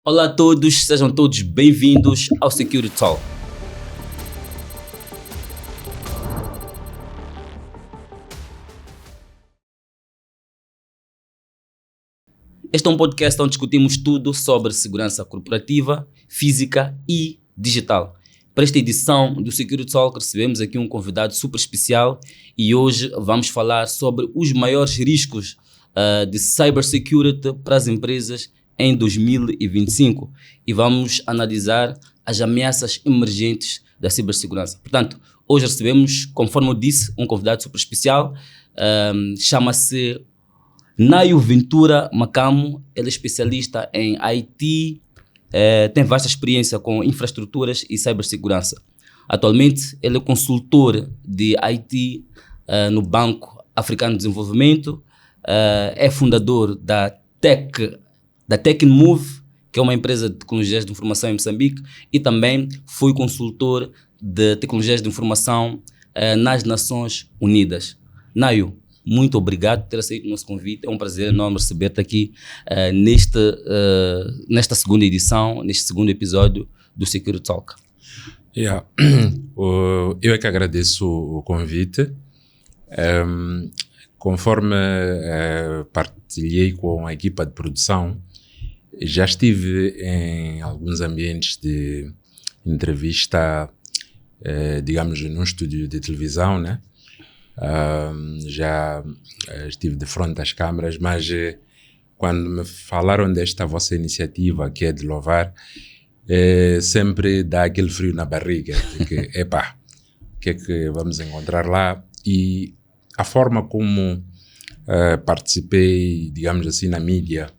Olá a todos, sejam todos bem-vindos ao Security Talk. Este é um podcast onde discutimos tudo sobre segurança corporativa, física e digital. Para esta edição do Security Talk recebemos aqui um convidado super especial e hoje vamos falar sobre os maiores riscos de cybersecurity para as empresas em 2025 e vamos analisar as ameaças emergentes da cibersegurança. Portanto, hoje recebemos, conforme eu disse, um convidado super especial, chama-se Nayo Ventura Macamo. Ele é especialista em IT, tem vasta experiência com infraestruturas e cibersegurança. Atualmente, ele é consultor de IT no Banco Africano de Desenvolvimento, é fundador da Tecnmove, que é uma empresa de tecnologias de informação em Moçambique, e também foi consultor de tecnologias de informação nas Nações Unidas. Nayo, muito obrigado por ter aceito o nosso convite. É um prazer enorme receber-te aqui nesta segunda edição, neste segundo episódio do Security Talk. Eu é que agradeço o convite. Conforme partilhei com a equipa de produção, já estive em alguns ambientes de entrevista, digamos, num estúdio de televisão, né? Já estive de frente às câmaras, mas quando me falaram desta vossa iniciativa, que é de louvar, sempre dá aquele frio na barriga, de que, o que é que vamos encontrar lá? E a forma como participei, digamos assim, na mídia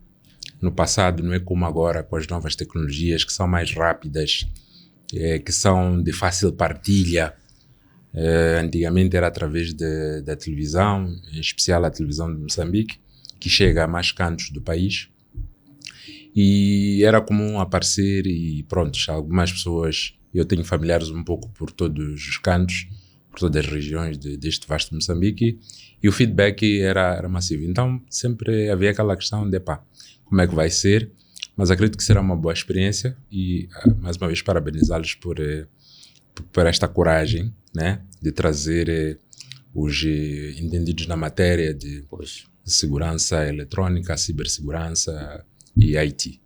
no passado não é como agora, com as novas tecnologias que são mais rápidas, que são de fácil partilha. Antigamente era através da televisão, em especial a televisão de Moçambique, que chega a mais cantos do país. E era comum aparecer e pronto, algumas pessoas, eu tenho familiares um pouco por todos os cantos, por todas as regiões deste vasto Moçambique, e o feedback era massivo. Então sempre havia aquela questão de como é que vai ser, mas acredito que será uma boa experiência e mais uma vez parabenizá-los por esta coragem, né, de trazer os entendidos na matéria de segurança eletrônica, cibersegurança e IT.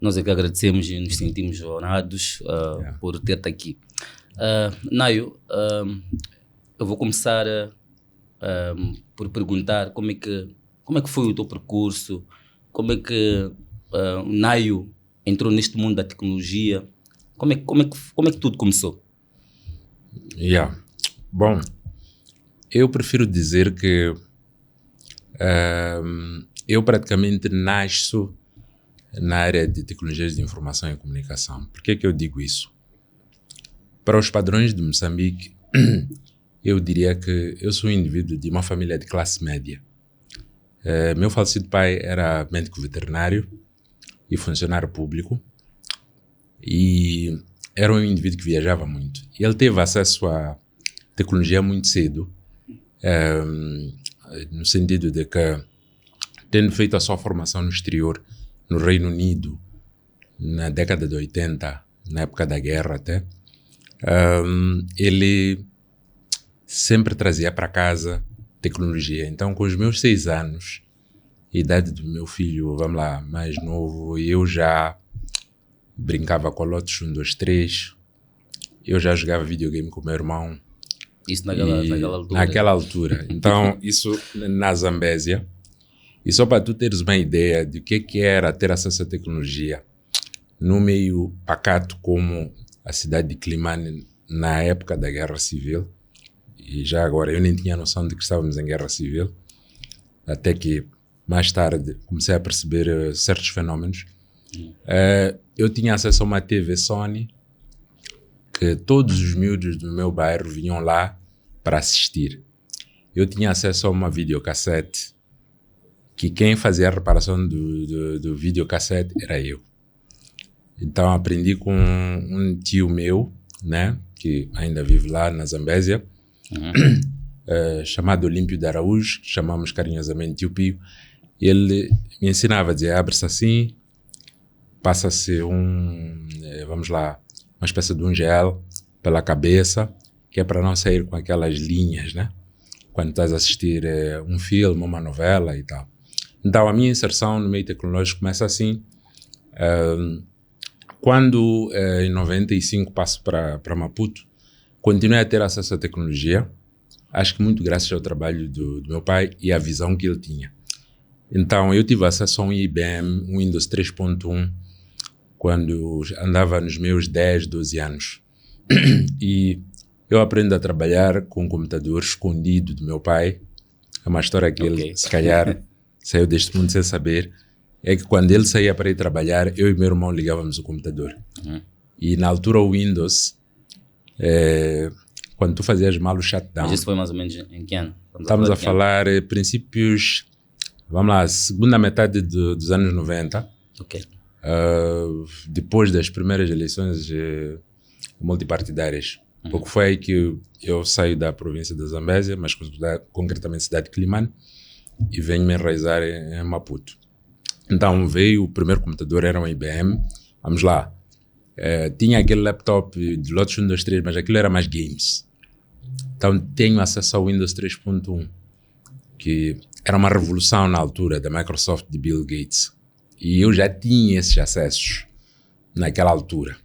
Nós é que agradecemos e nos sentimos honrados por ter-te aqui. Nayo, eu vou começar por perguntar como é que foi o teu percurso, como é que o Nayo entrou neste mundo da tecnologia, como é que tudo começou? Bom, eu prefiro dizer que eu praticamente nasço na área de tecnologias de informação e comunicação. Por que eu digo isso? Para os padrões de Moçambique, eu diria que eu sou um indivíduo de uma família de classe média. Meu falecido pai era médico veterinário e funcionário público e era um indivíduo que viajava muito. E ele teve acesso à tecnologia muito cedo, no sentido de que, tendo feito a sua formação no exterior, no Reino Unido, na década de 80, na época da guerra até, ele sempre trazia para casa tecnologia. Então, com os meus 6 anos, idade do meu filho, mais novo, eu já brincava com Lotus 1, 2, 3, eu já jogava videogame com o meu irmão. Isso naquela altura? Naquela altura. Então, isso na Zambésia. E só para tu teres uma ideia de o que era ter acesso à tecnologia no meio pacato como a cidade de Climane na época da Guerra Civil, e já agora eu nem tinha noção de que estávamos em Guerra Civil, até que mais tarde comecei a perceber certos fenómenos. Eu tinha acesso a uma TV Sony que todos os miúdos do meu bairro vinham lá para assistir. Eu tinha acesso a uma videocassete que quem fazia a reparação do videocassete era eu. Então aprendi com um tio meu, né, que ainda vive lá na Zambésia, chamado Olímpio de Araújo, que chamamos carinhosamente Tio Pio. Ele me ensinava a dizer, abre-se assim, passa-se vamos lá, uma espécie de um gel pela cabeça, que é para não sair com aquelas linhas, né? Quando estás a assistir um filme, uma novela e tal. Então, a minha inserção no meio tecnológico começa assim. Quando, em 95, passo para Maputo, continuei a ter acesso à tecnologia, acho que muito graças ao trabalho do meu pai e à visão que ele tinha. Então, eu tive acesso a um IBM, um Windows 3.1, quando andava nos meus 10, 12 anos. E eu aprendo a trabalhar com um computador escondido do meu pai. É uma história que ele, se calhar, saiu deste mundo sem saber. É que quando ele saía para ir trabalhar, eu e meu irmão ligávamos o computador. E na altura o Windows, quando tu fazias mal o shutdown... Mas isso foi mais ou menos em que ano? Estamos a falar princípios, vamos lá, segunda metade dos anos 90. Ok. Depois das primeiras eleições multipartidárias. Porque foi aí que eu saio da província da Zambésia, mas concretamente cidade de Quilimane, e venho me enraizar em Maputo. Então veio, o primeiro computador era um IBM, vamos lá, tinha aquele laptop de Lotus 123, mas aquilo era mais games. Então tenho acesso ao Windows 3.1, que era uma revolução na altura da Microsoft de Bill Gates. E eu já tinha esses acessos naquela altura.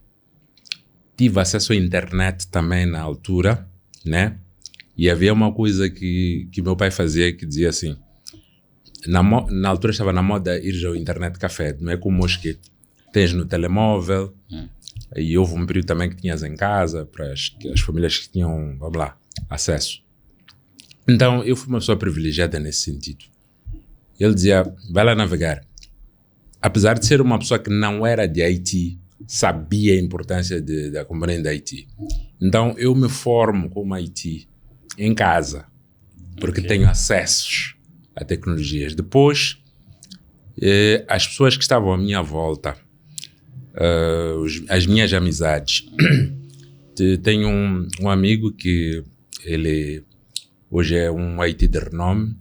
Tive acesso à internet também na altura, né? E havia uma coisa que meu pai fazia que dizia assim, na altura estava na moda ir ao internet café, não é como hoje que tens no telemóvel, e houve um período também que tinhas em casa, para as famílias que tinham, vamos lá, acesso. Então, eu fui uma pessoa privilegiada nesse sentido. Ele dizia, vai lá navegar. Apesar de ser uma pessoa que não era de IT, sabia a importância da componente da IT. Então, eu me formo como IT em casa, porque tenho acessos a tecnologias. Depois, as pessoas que estavam à minha volta, as minhas amizades. Tenho um amigo que ele hoje é um IT de renome,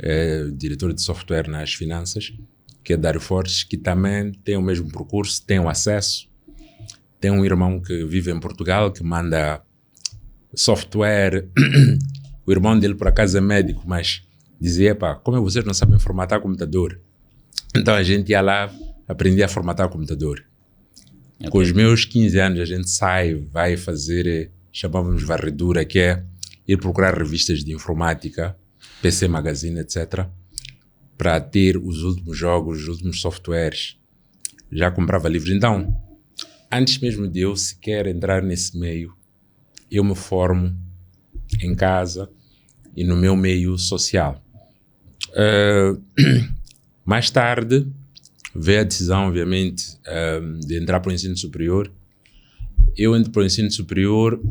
é diretor de software nas finanças, que é Dário Fortes, que também tem o mesmo percurso, tem o acesso. Tem um irmão que vive em Portugal, que manda software. O irmão dele, por acaso, é médico, mas dizia, pá, como vocês não sabem formatar computador? Então a gente ia lá, aprendia a formatar computador. Okay. Com os meus 15 anos, a gente vai fazer, chamávamos varredura, que é ir procurar revistas de informática, PC Magazine, etc., para ter os últimos jogos, os últimos softwares. Já comprava livros. Então, antes mesmo de eu sequer entrar nesse meio, eu me formo em casa e no meu meio social. Mais tarde, veio a decisão, obviamente, de entrar para o ensino superior. Eu entro para o ensino superior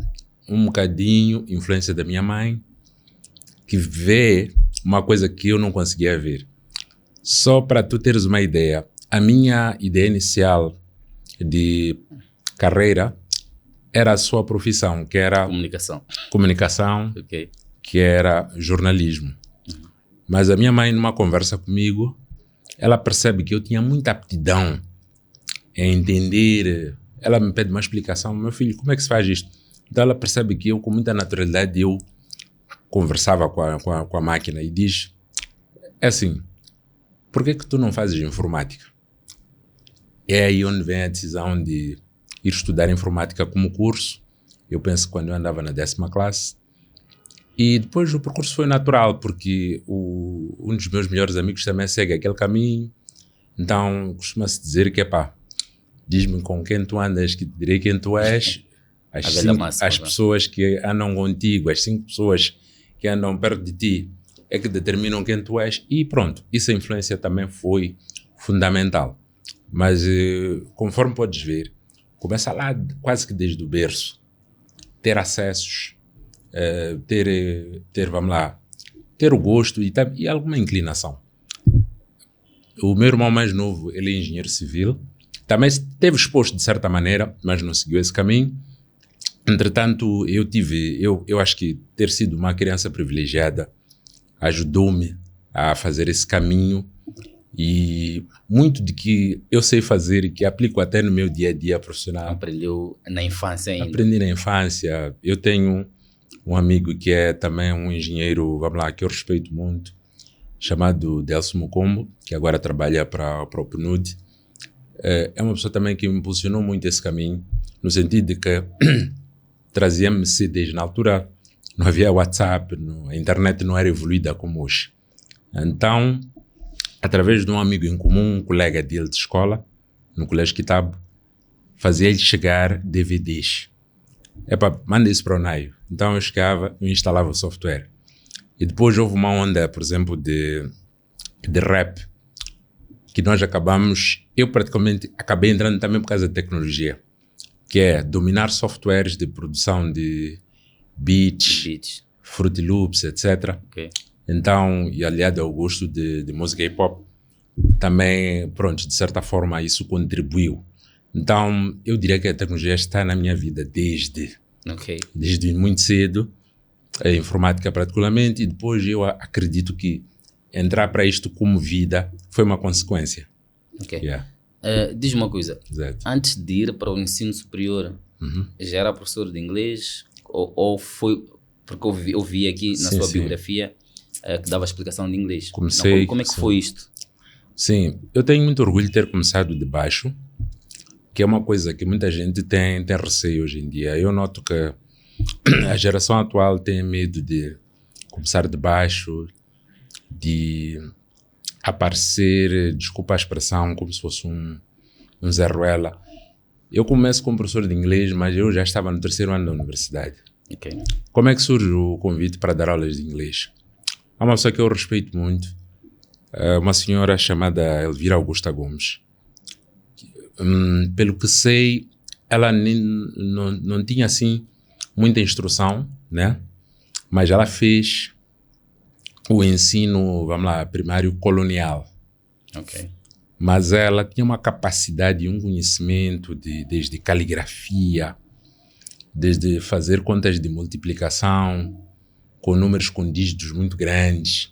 um bocadinho, influência da minha mãe, que vê uma coisa que eu não conseguia ver. Só para tu teres uma ideia, a minha ideia inicial de carreira era a sua profissão, que era comunicação, okay, que era jornalismo. Mas a minha mãe, numa conversa comigo, ela percebe que eu tinha muita aptidão em entender. Ela me pede uma explicação, meu filho, como é que se faz isto? Então ela percebe que eu, com muita naturalidade, eu conversava com a máquina e diz, é assim, por que tu não fazes informática? É aí onde vem a decisão de ir estudar informática como curso. Eu penso que quando eu andava na 10ª classe. E depois o percurso foi natural, porque um dos meus melhores amigos também segue aquele caminho. Então costuma-se dizer que, diz-me com quem tu andas, que te direi quem tu és. As pessoas que andam contigo, as 5 pessoas que andam perto de ti, é que determinam quem tu és. E pronto, essa influência também foi fundamental. Mas, conforme podes ver, começa lá quase que desde o berço. Ter acessos, vamos lá, ter o gosto e alguma inclinação. O meu irmão mais novo, ele é engenheiro civil. Também esteve exposto de certa maneira, mas não seguiu esse caminho. Entretanto, eu acho que ter sido uma criança privilegiada ajudou-me a fazer esse caminho E muito de que eu sei fazer e que aplico até no meu dia a dia profissional. Aprendeu na infância ainda. Aprendi na infância. Eu tenho um amigo que é também um engenheiro, vamos lá, que eu respeito muito, chamado Delcio Mukombo, que agora trabalha para o PNUD. É uma pessoa também que me impulsionou muito esse caminho, no sentido de que trazia-me CDs. Na altura não havia WhatsApp, a internet não era evoluída como hoje. Então, através de um amigo em comum, um colega dele de escola, no Colégio Kitabo, fazia-lhe chegar DVDs. Manda isso para o Naio. Então eu chegava e instalava o software. E depois houve uma onda, por exemplo, de rap, que nós eu praticamente acabei entrando também por causa da tecnologia, que é dominar softwares de produção de beats. Fruity Loops, etc. Okay. Então, e aliado ao gosto de música hip-hop, também, pronto, de certa forma isso contribuiu. Então, eu diria que a tecnologia está na minha vida desde muito cedo, a informática particularmente, e depois eu acredito que entrar para isto como vida foi uma consequência. Ok. Yeah. Diz uma coisa, Exato. Antes de ir para o ensino superior, já era professor de inglês ou foi, porque eu vi aqui na sua biografia que dava explicação de inglês. Comecei. Como é que foi isto? Sim, eu tenho muito orgulho de ter começado de baixo, que é uma coisa que muita gente tem receio hoje em dia. Eu noto que a geração atual tem medo de começar de baixo, de aparecer, desculpa a expressão, como se fosse um Zé Ruela. Eu começo como professor de inglês, mas eu já estava no 3º ano da universidade. Okay. Como é que surge o convite para dar aulas de inglês? Há uma pessoa que eu respeito muito, uma senhora chamada Elvira Augusta Gomes. Pelo que sei, ela não tinha assim muita instrução, né? Mas ela fez o ensino, vamos lá, primário colonial. Ok. Mas ela tinha uma capacidade e um conhecimento desde caligrafia, desde fazer contas de multiplicação com números com dígitos muito grandes,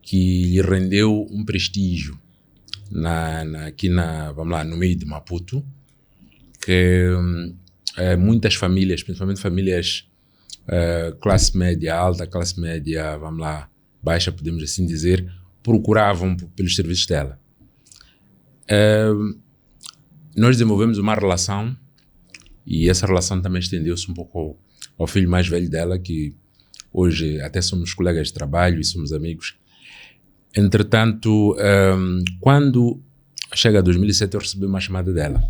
que lhe rendeu um prestígio aqui vamos lá, no meio de Maputo, que muitas famílias, principalmente famílias classe média alta, classe média, vamos lá, baixa, podemos assim dizer, procuravam pelos serviços dela. Nós desenvolvemos uma relação e essa relação também estendeu-se um pouco ao filho mais velho dela, que hoje até somos colegas de trabalho e somos amigos. Entretanto, quando chega a 2007, eu recebi uma chamada dela.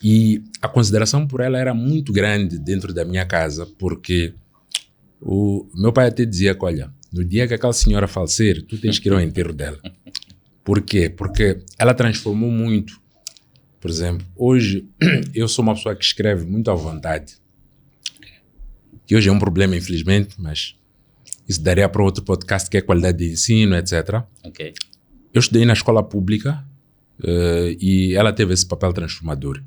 E a consideração por ela era muito grande dentro da minha casa, porque o meu pai até dizia que, olha, no dia que aquela senhora falecer, tu tens que ir ao enterro dela. Por quê? Porque ela transformou muito. Por exemplo, hoje eu sou uma pessoa que escreve muito à vontade. Que hoje é um problema, infelizmente, mas isso daria para outro podcast, que é qualidade de ensino, etc. Okay. Eu estudei na escola pública e ela teve esse papel transformador.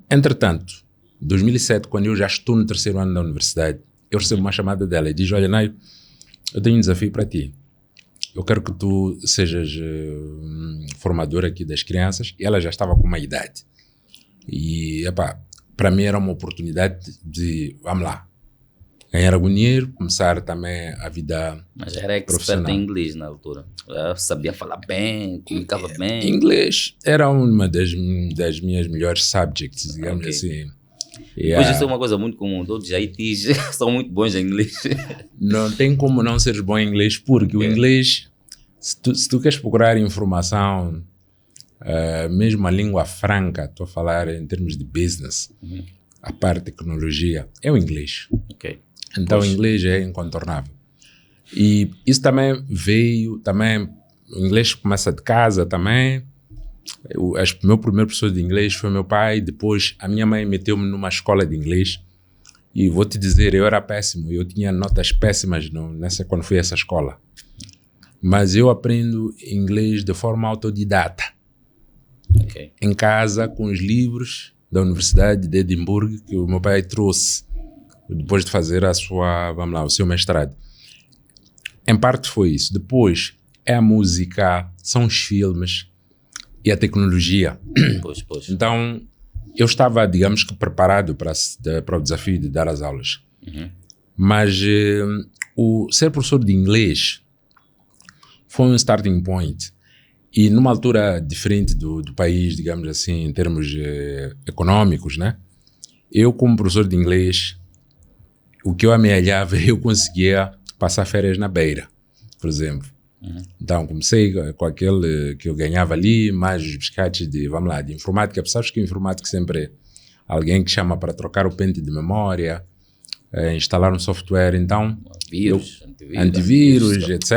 Entretanto, em 2007, quando eu já estou no 3º ano da universidade, eu recebo uma chamada dela e diz, olha, Naio, eu tenho um desafio para ti. Eu quero que tu sejas formadora aqui das crianças. E ela já estava com uma idade. E, para mim era uma oportunidade de, vamos lá, ganhar algum dinheiro, começar também a vida. Mas era expert em inglês na altura. Eu sabia falar bem, comunicava bem. Inglês era uma das minhas melhores subjects, digamos assim. Hoje isso é uma coisa muito comum. Todos os Haitis são muito bons em inglês. Não tem como não seres bom em inglês, porque o inglês, se tu queres procurar informação, mesmo a língua franca, estou a falar em termos de business, a parte de tecnologia, é o inglês. Okay. Então o inglês é incontornável. E isso também veio, o inglês começa de casa também. Meu primeiro professor de inglês foi meu pai, depois a minha mãe meteu-me numa escola de inglês e vou te dizer, eu era péssimo, eu tinha notas péssimas quando fui a essa escola. Mas eu aprendo inglês de forma autodidata. Okay. Em casa, com os livros da Universidade de Edimburgo, que o meu pai trouxe depois de fazer o seu mestrado. Em parte foi isso. Depois, é a música, são os filmes e a tecnologia. Pois. Então, eu estava, digamos que, preparado para o desafio de dar as aulas. Mas o ser professor de inglês foi um starting point. E numa altura diferente do país, digamos assim, em termos econômicos, né? Eu, como professor de inglês, o que eu amealhava, eu conseguia passar férias na Beira, por exemplo. Então, comecei com aquele que eu ganhava ali, mais os biscates de, vamos lá, de informática. Sabes que o informático sempre é alguém que chama para trocar o pente de memória, instalar um software, então... Antivírus, etc.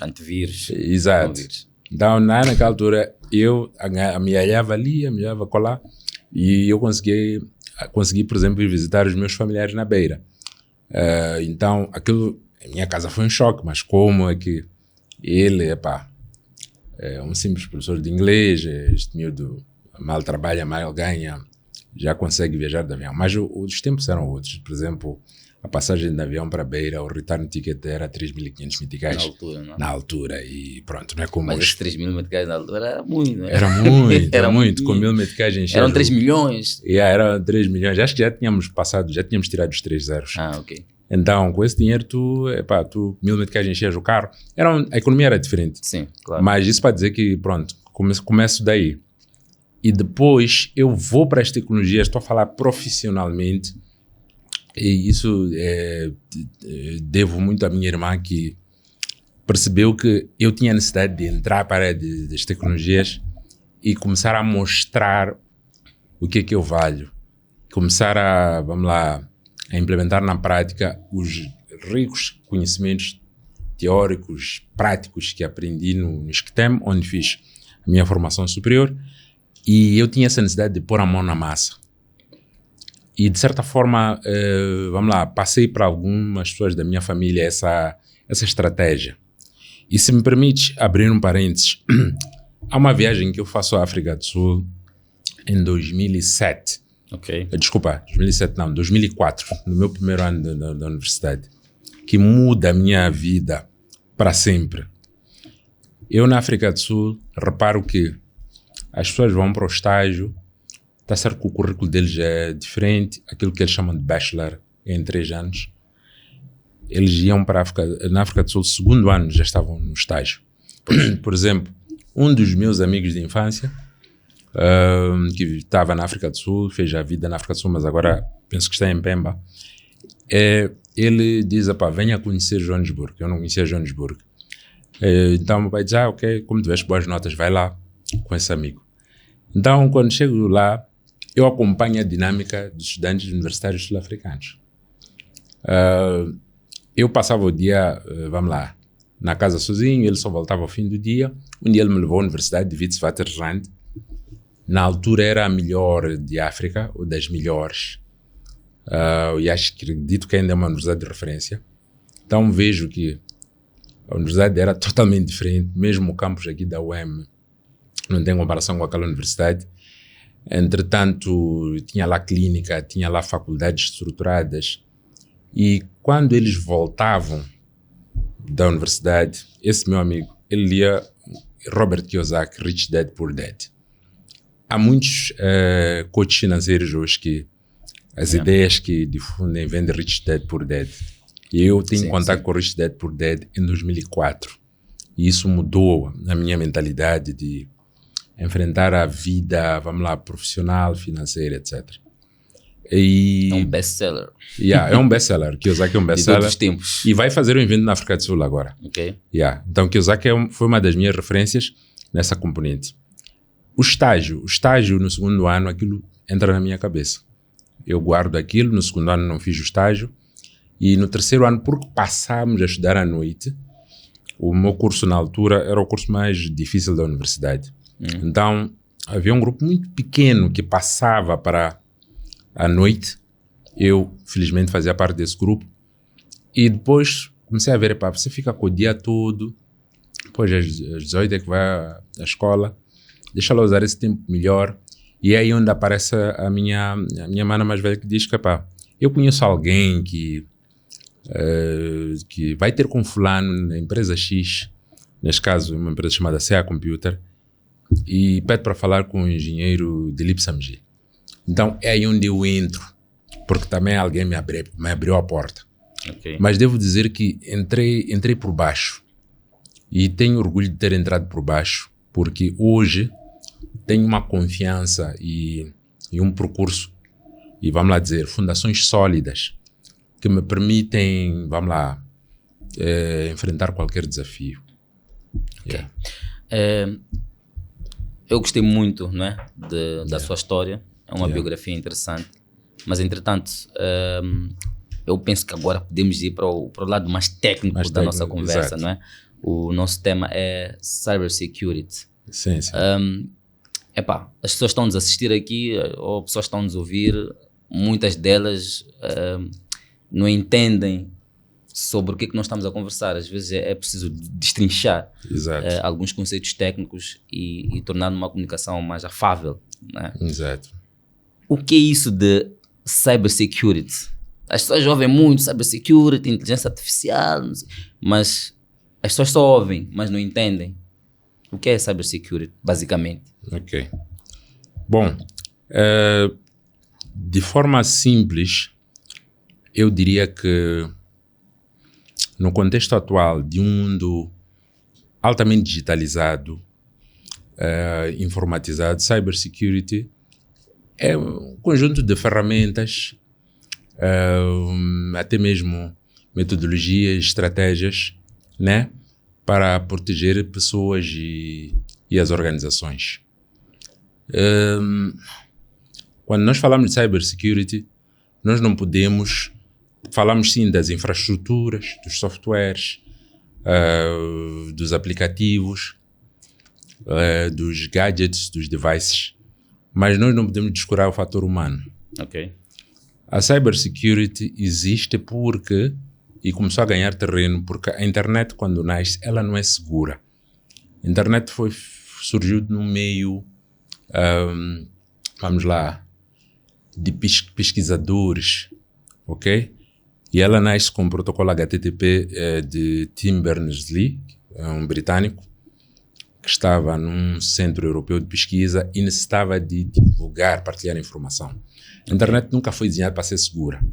Antivírus. Exato. Então, naquela altura, eu amealhava ali, amealhava colar, e eu consegui, por exemplo, ir visitar os meus familiares na Beira. Então, aquilo, a minha casa foi um choque, mas como é que ele, é um simples professor de inglês, este miúdo mal trabalha, mal ganha, já consegue viajar de avião. Mas os tempos eram outros. Por exemplo, a passagem de avião para Beira, o return ticket era 3.500 meticais. Na altura, não? Na altura, e pronto, não é como mas hoje. Mas 3.000 meticais na altura era muito, não é? Era muito, com 1.000 meticais encher. Eram 3 milhões. Eram 3 milhões. Acho que já tínhamos tirado os 3 zeros. Ok. Então, com esse dinheiro, tu 1.000 meticais enchias o carro. A economia era diferente. Sim, claro. Mas isso para dizer que, pronto, começo daí. E depois eu vou para as tecnologias, estou a falar profissionalmente, e isso devo muito à minha irmã, que percebeu que eu tinha necessidade de entrar para a área das tecnologias e começar a mostrar o que é que eu valho. Começar a implementar na prática os ricos conhecimentos teóricos, práticos que aprendi no SCTEM, onde fiz a minha formação superior, e eu tinha essa necessidade de pôr a mão na massa. E, de certa forma, passei para algumas pessoas da minha família essa estratégia. E, se me permite abrir um parênteses, há uma viagem que eu faço à África do Sul em 2007. Ok. Desculpa, 2007 não, 2004, no meu primeiro ano da universidade, que muda a minha vida para sempre. Eu, na África do Sul, reparo que as pessoas vão para o estágio, está certo que o currículo deles é diferente, aquilo que eles chamam de bachelor é em 3 anos. Eles iam para na África do Sul, segundo ano já estavam no estágio. Por exemplo, um dos meus amigos de infância, que estava na África do Sul, fez a vida na África do Sul, mas agora penso que está em Pemba, ele diz, venha conhecer Joanesburgo. Eu não conhecia Joanesburgo. Então meu pai diz, ok, como tiveste boas notas, vai lá com esse amigo. Então, quando chego lá, eu acompanho a dinâmica dos estudantes universitários sul-africanos. Eu passava o dia, na casa sozinho, ele só voltava ao fim do dia. Um dia ele me levou à Universidade de Witwatersrand. Na altura era a melhor de África, ou das melhores. E acredito que ainda é uma universidade de referência. Então vejo que a universidade era totalmente diferente, mesmo o campus aqui da UEM não tem comparação com aquela universidade. Entretanto, tinha lá clínica, tinha lá faculdades estruturadas. E quando eles voltavam da universidade, esse meu amigo, ele lia Robert Kiyosaki, Rich Dad, Poor Dad. Há muitos coaches financeiros hoje que as ideias que difundem vêm de Rich Dad, Poor Dad. E eu tenho contato com Rich Dad, Poor Dad em 2004. E isso mudou a minha mentalidade de enfrentar a vida, profissional, financeira, etc. E é um best-seller. É um best-seller. Kiyosaki é um best-seller. De todos os tempos. E vai fazer um evento na África do Sul agora. Ok. Então, Kiyosaki foi uma das minhas referências nessa componente. O estágio no segundo ano, aquilo entra na minha cabeça. Eu guardo aquilo, no segundo ano não fiz o estágio. E no terceiro ano, porque passámos a estudar à noite, o meu curso na altura era o curso mais difícil da universidade. Então, havia um grupo muito pequeno que passava para a noite. Eu, felizmente, fazia parte desse grupo. E depois comecei a ver, você fica com o dia todo, depois às 18 é que vai à escola, deixa lá usar esse tempo melhor. E é aí onde aparece a minha mana mais velha que diz que, eu conheço alguém que vai ter com fulano na empresa X, neste caso uma empresa chamada CA Computer, e pede para falar com o engenheiro Dilip Samji. Então é aí onde eu entro, porque também alguém me abriu a porta. Okay. Mas devo dizer que entrei por baixo, e tenho orgulho de ter entrado por baixo, porque hoje tenho uma confiança e um percurso, e vamos lá dizer, fundações sólidas, que me permitem, vamos lá, enfrentar qualquer desafio. Okay. Eu gostei muito, não é, da sua história, é uma biografia interessante, mas entretanto eu penso que agora podemos ir para o lado mais técnico da nossa conversa, exato. Não é? O nosso tema é cybersecurity. Sim. As pessoas estão nos assistir aqui, ou pessoas estão nos ouvir, muitas delas não entendem sobre o que nós estamos a conversar. Às vezes é preciso destrinchar alguns conceitos técnicos e tornar uma comunicação mais afável. Né? Exato. O que é isso de cybersecurity? As pessoas ouvem muito cybersecurity, inteligência artificial, mas as pessoas só ouvem, mas não entendem. O que é cybersecurity, basicamente? Ok. Bom, de forma simples, eu diria que no contexto atual de um mundo altamente digitalizado, informatizado, cybersecurity é um conjunto de ferramentas, até mesmo metodologias, estratégias, né, para proteger pessoas e as organizações. Quando nós falamos de cybersecurity, nós não podemos... Falamos sim das infraestruturas, dos softwares, dos aplicativos, dos gadgets, dos devices, mas nós não podemos descurar o fator humano. Okay. A cybersecurity existe porque, e começou a ganhar terreno, porque a internet, quando nasce, ela não é segura. A internet surgiu num meio, vamos lá, de pesquisadores, ok? E ela nasce com o protocolo HTTP de Tim Berners-Lee, um britânico, que estava num centro europeu de pesquisa e necessitava de divulgar, partilhar informação. A internet nunca foi desenhada para ser segura.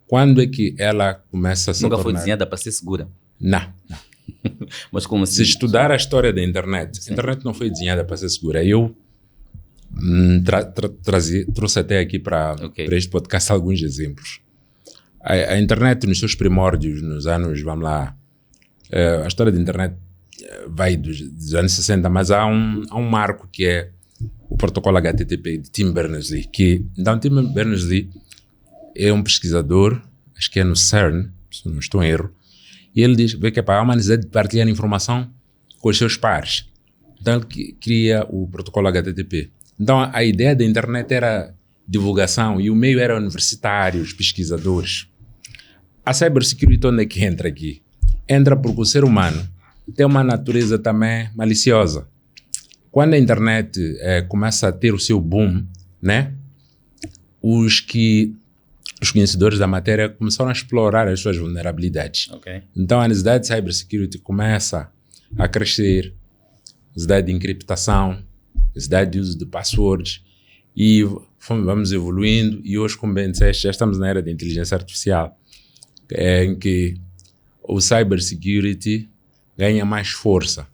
Quando é que ela começa a se Nunca tornar... foi desenhada para ser segura? Não. Mas como assim? Se estudar a história da internet, a internet não foi desenhada para ser segura. Eu trouxe até aqui para este podcast alguns exemplos. A internet nos seus primórdios, nos anos, vamos lá, a história da internet vai dos anos 60, mas há um marco que é o protocolo HTTP de Tim Berners-Lee. Então, Tim Berners-Lee é um pesquisador, acho que é no CERN, se não estou em erro, e ele diz que há uma necessidade de partilhar informação com os seus pares. Então, ele cria o protocolo HTTP. Então, a ideia da internet era divulgação e o meio era universitários, pesquisadores. A cybersecurity onde é que entra aqui? Entra porque o ser humano tem uma natureza também maliciosa. Quando a internet começa a ter o seu boom, né, os conhecedores da matéria começaram a explorar as suas vulnerabilidades. Okay. Então a necessidade de cybersecurity começa a crescer, necessidade de encriptação, necessidade de uso de passwords, e vamos evoluindo, e hoje, como bem disseste, já estamos na era da inteligência artificial, em que o cybersecurity ganha mais força,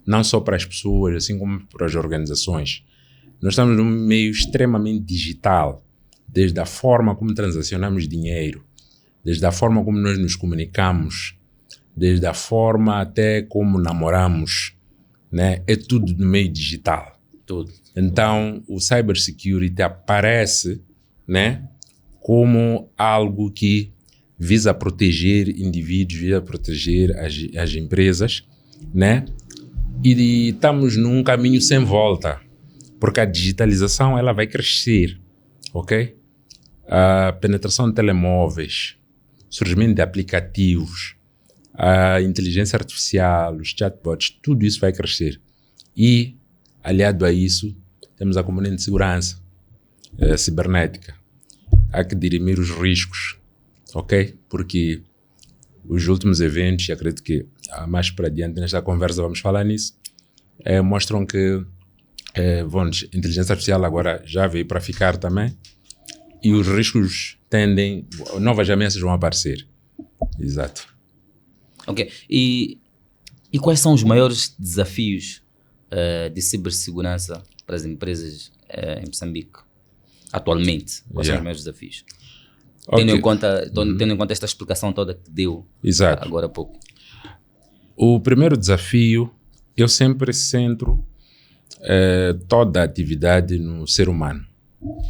não só para as pessoas, assim como para as organizações. Nós estamos num meio extremamente digital, desde a forma como transacionamos dinheiro, desde a forma como nós nos comunicamos, desde a forma até como namoramos, né? É tudo no meio digital. Tudo. Então, o cybersecurity aparece, né, como algo que visa proteger indivíduos, visa proteger as empresas, né? E estamos num caminho sem volta, porque a digitalização ela vai crescer, ok? A penetração de telemóveis, surgimento de aplicativos, a inteligência artificial, os chatbots, tudo isso vai crescer. E, aliado a isso, temos a componente de segurança cibernética. Há que dirimir os riscos, ok? Porque os últimos eventos, e acredito que mais para adiante nesta conversa vamos falar nisso, mostram que inteligência artificial agora já veio para ficar também, e os riscos novas ameaças vão aparecer. Exato. Ok. E quais são os maiores desafios de cibersegurança para as empresas em Moçambique atualmente? Quais são os maiores desafios? Okay. Tendo em conta esta explicação toda que deu agora há pouco. O primeiro desafio, eu sempre centro toda a atividade no ser humano. O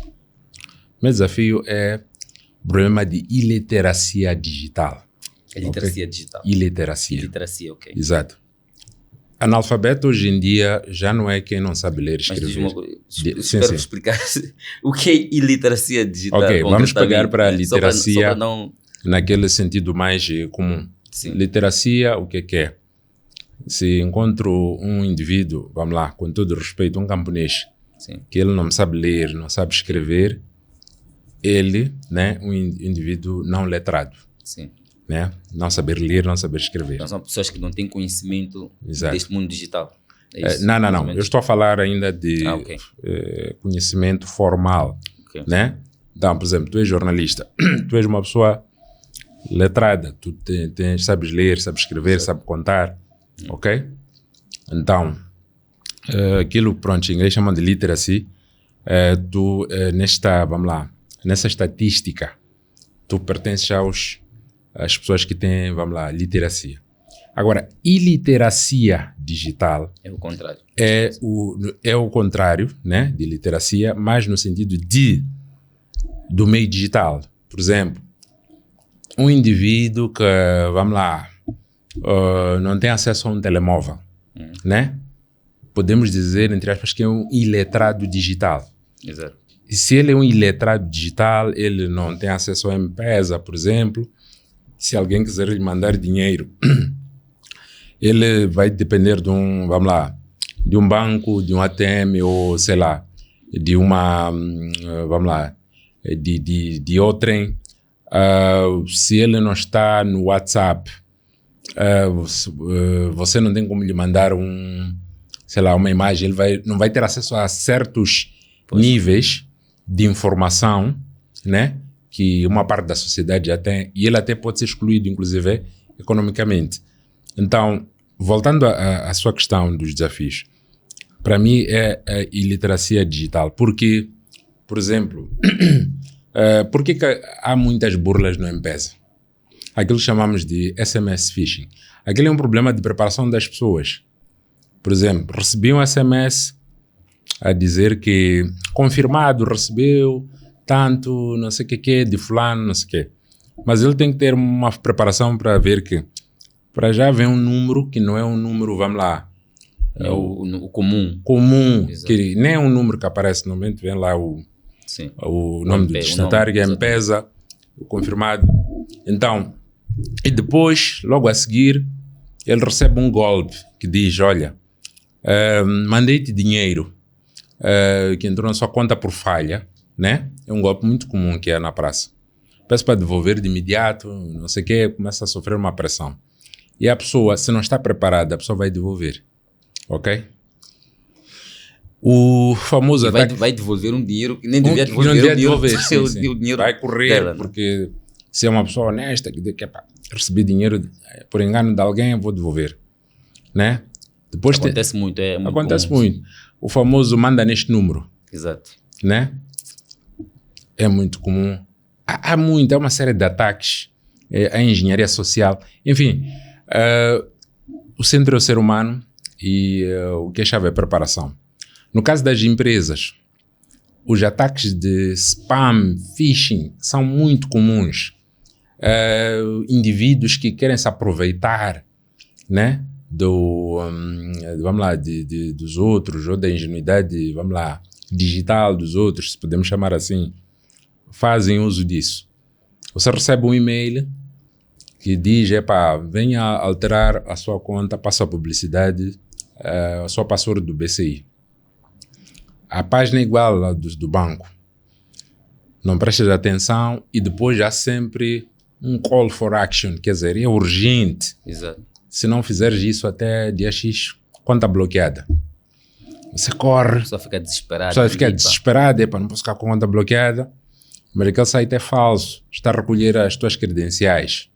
meu desafio é o problema de iliteracia digital. Iliteracia digital. Iliteracia, ok. Exato. Analfabeto hoje em dia já não é quem não sabe ler e escrever. Mas espero explicar o que é iliteracia digital. Ok, vamos pegar para a literacia naquele sentido mais comum. Sim. Literacia, o que é? Se encontro um indivíduo, vamos lá, com todo respeito, um camponês, sim, que ele não sabe ler, não sabe escrever, ele, né, um indivíduo não letrado. Sim. Né? Não saber ler, não saber escrever. Então são pessoas que não têm conhecimento deste mundo digital. Não. Eu estou a falar ainda de conhecimento formal. Okay. Né? Então, por exemplo, tu és jornalista, tu és uma pessoa letrada, tu sabes ler, sabes escrever, sabes contar, ok? Então, aquilo, pronto, em inglês chamam de literacy, nessa estatística, tu pertences às pessoas que têm, literacia. Agora, iliteracia digital é o contrário. É o contrário, né, de literacia, mas no sentido do meio digital. Por exemplo, um indivíduo que, não tem acesso a um telemóvel, né? Podemos dizer, entre aspas, que é um iletrado digital. Exato. E se ele é um iletrado digital, ele não tem acesso a M-Pesa, por exemplo. Se alguém quiser lhe mandar dinheiro, ele vai depender de um banco, de um ATM ou, sei lá, de uma, de outrem. Se ele não está no WhatsApp, você não tem como lhe mandar uma imagem, ele não vai ter acesso a certos níveis de informação, né? Que uma parte da sociedade já tem, e ele até pode ser excluído, inclusive, economicamente. Então, voltando à sua questão dos desafios, para mim é a iliteracia digital. Porque, por exemplo, por que há muitas burlas no M-Pesa? Aquilo que chamamos de SMS phishing. Aquele é um problema de preparação das pessoas. Por exemplo, recebi um SMS a dizer que confirmado, recebeu tanto, não sei o que, de fulano, não sei o que. Mas ele tem que ter uma preparação para ver que, para já vem um número que não é um número, é o comum. Que nem é um número que aparece no momento, vem lá o nome do destinatário, que é M-Pesa, o confirmado. Então, e depois, logo a seguir, ele recebe um golpe que diz, olha, mandei-te dinheiro que entrou na sua conta por falha, né? É um golpe muito comum que é na praça. Peço para devolver de imediato, não sei o quê, começa a sofrer uma pressão. E a pessoa, se não está preparada, a pessoa vai devolver, ok? O famoso ataque... Vai devolver um dinheiro que nem devia devolver. Sim. O dinheiro vai correr, dela, porque se é uma pessoa honesta, que recebi dinheiro por engano de alguém, eu vou devolver, né? Depois acontece muito, acontece muito. O famoso manda neste número. Exato. Né? É muito comum. Há uma série de ataques, a engenharia social. Enfim, o centro é o ser humano e o que é chave é a preparação. No caso das empresas, os ataques de spam, phishing, são muito comuns. Indivíduos que querem se aproveitar, né? Dos outros, ou da ingenuidade, digital dos outros, se podemos chamar assim, fazem uso disso. Você recebe um e-mail que diz, venha alterar a sua conta, passa a publicidade, a sua password do BCI. A página é igual à do banco. Não prestes atenção e depois há sempre um call for action, quer dizer, é urgente. Exato. Se não fizeres isso até dia X, conta bloqueada. Você corre, A pessoa fica desesperada. a pessoa fica desesperada, epa, não posso ficar com a conta bloqueada. Mas aquele site é falso, está a recolher as tuas credenciais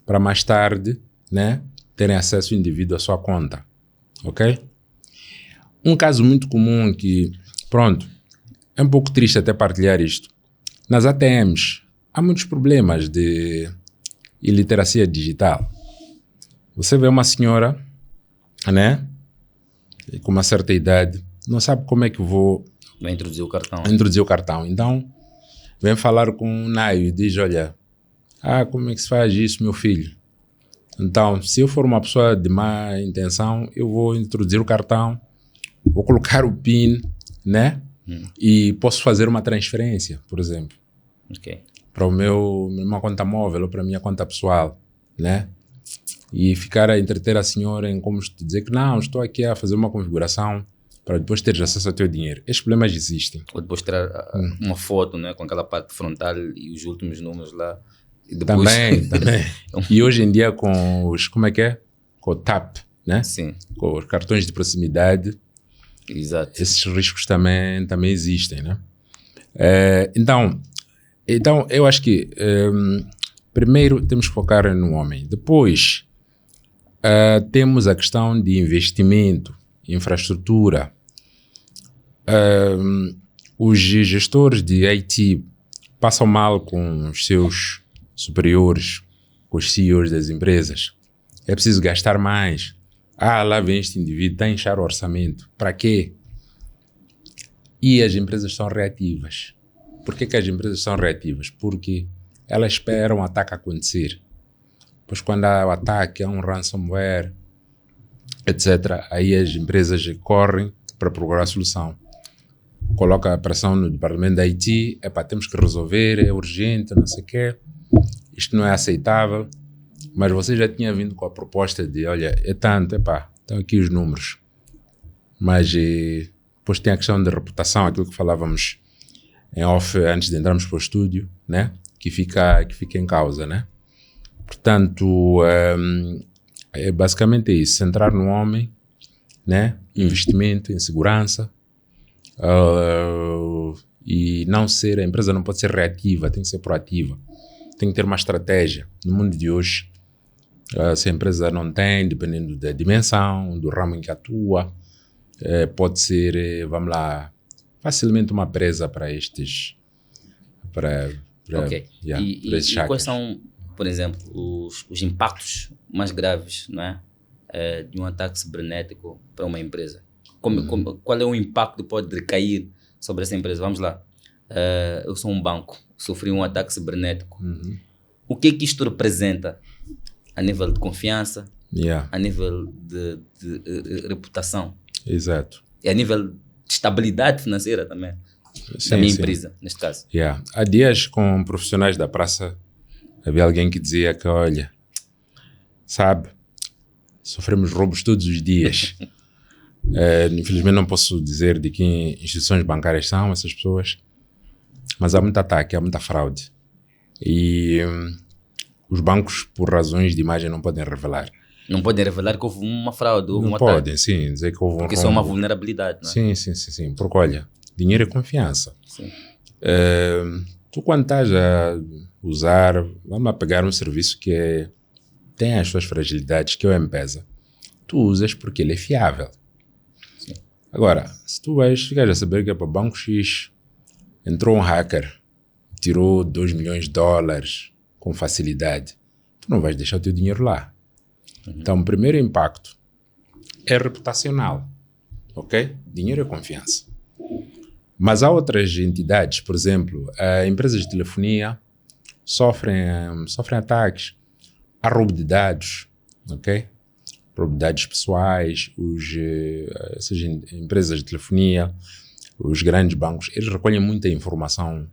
para mais tarde, né, terem acesso indivíduo à sua conta, ok? Um caso muito comum que, pronto, é um pouco triste até partilhar isto. Nas ATMs, há muitos problemas de iliteracia digital. Você vê uma senhora, né, com uma certa idade, não sabe como é que vou Vai introduzir o cartão. Então, vem falar com o Naio e diz, olha, como é que se faz isso, meu filho? Então, se eu for uma pessoa de má intenção, eu vou introduzir o cartão, vou colocar o PIN, né? E posso fazer uma transferência, por exemplo, para uma conta móvel ou para a minha conta pessoal, né? E ficar a entreter a senhora em como dizer que não, estou aqui a fazer uma configuração para depois teres acesso ao teu dinheiro. Estes problemas existem. Ou depois tirar uma foto, né, com aquela parte frontal e os últimos números lá. E depois... Também. E hoje em dia com os, como é que é? Com o TAP, né? Sim. Com os cartões de proximidade. Exato. Esses riscos também existem, né? Então, eu acho que primeiro temos que focar no homem. Depois, temos a questão de investimento, infraestrutura. Os gestores de IT passam mal com os seus superiores, com os CEOs das empresas. É preciso gastar mais. Lá vem este indivíduo, está a inchar o orçamento. Para quê? E as empresas são reativas. Por que as empresas são reativas? Porque elas esperam o ataque acontecer. Pois quando há o ataque, há um ransomware, etc., aí as empresas correm para procurar a solução. Coloca a pressão no departamento da IT, temos que resolver, é urgente, não sei o quê, isto não é aceitável, mas você já tinha vindo com a proposta de, olha, é tanto, estão aqui os números. Mas depois tem a questão de reputação, aquilo que falávamos em off antes de entrarmos para o estúdio, né? Que fica em causa, né? Portanto, basicamente é isso, centrar no homem, né? Investimento em segurança, e não ser, a empresa não pode ser reativa, tem que ser proativa, tem que ter uma estratégia. No mundo de hoje, se a empresa não tem, dependendo da dimensão, do ramo em que atua, pode ser, vamos lá, facilmente uma presa para estes, para esses e quais são, por exemplo, os impactos mais graves, não é? De um ataque cibernético para uma empresa? Qual é o impacto que pode recair sobre essa empresa? Vamos lá. Eu sou um banco, sofri um ataque cibernético. O que é que isto representa a nível de confiança, a nível de reputação? Exato. E a nível de estabilidade financeira também, da minha empresa, neste caso. Há dias, com profissionais da praça, havia alguém que dizia que, olha, sabe, sofremos roubos todos os dias. Infelizmente não posso dizer de que instituições bancárias são essas pessoas, mas há muito ataque, há muita fraude. E os bancos, por razões de imagem, não podem revelar. Não podem revelar que houve uma fraude, houve um podem, ataque. sim, dizer que houve um porque isso é uma vulnerabilidade, não é? Sim. Porque, olha, dinheiro é confiança. Sim. Tu, quando estás a usar, vamos a pegar um serviço que tem as suas fragilidades, que é o M-Pesa, tu usas porque ele é fiável. Sim. Agora, se tu ficar a saber que é para o Banco X, entrou um hacker, tirou $2 milhões com facilidade, tu não vais deixar o teu dinheiro lá. Então, o primeiro impacto é reputacional, ok? Dinheiro é confiança. Mas há outras entidades, por exemplo, empresas de telefonia sofrem ataques, há roubo de dados, ok? Roubo de dados pessoais, essas empresas de telefonia, os grandes bancos, eles recolhem muita informação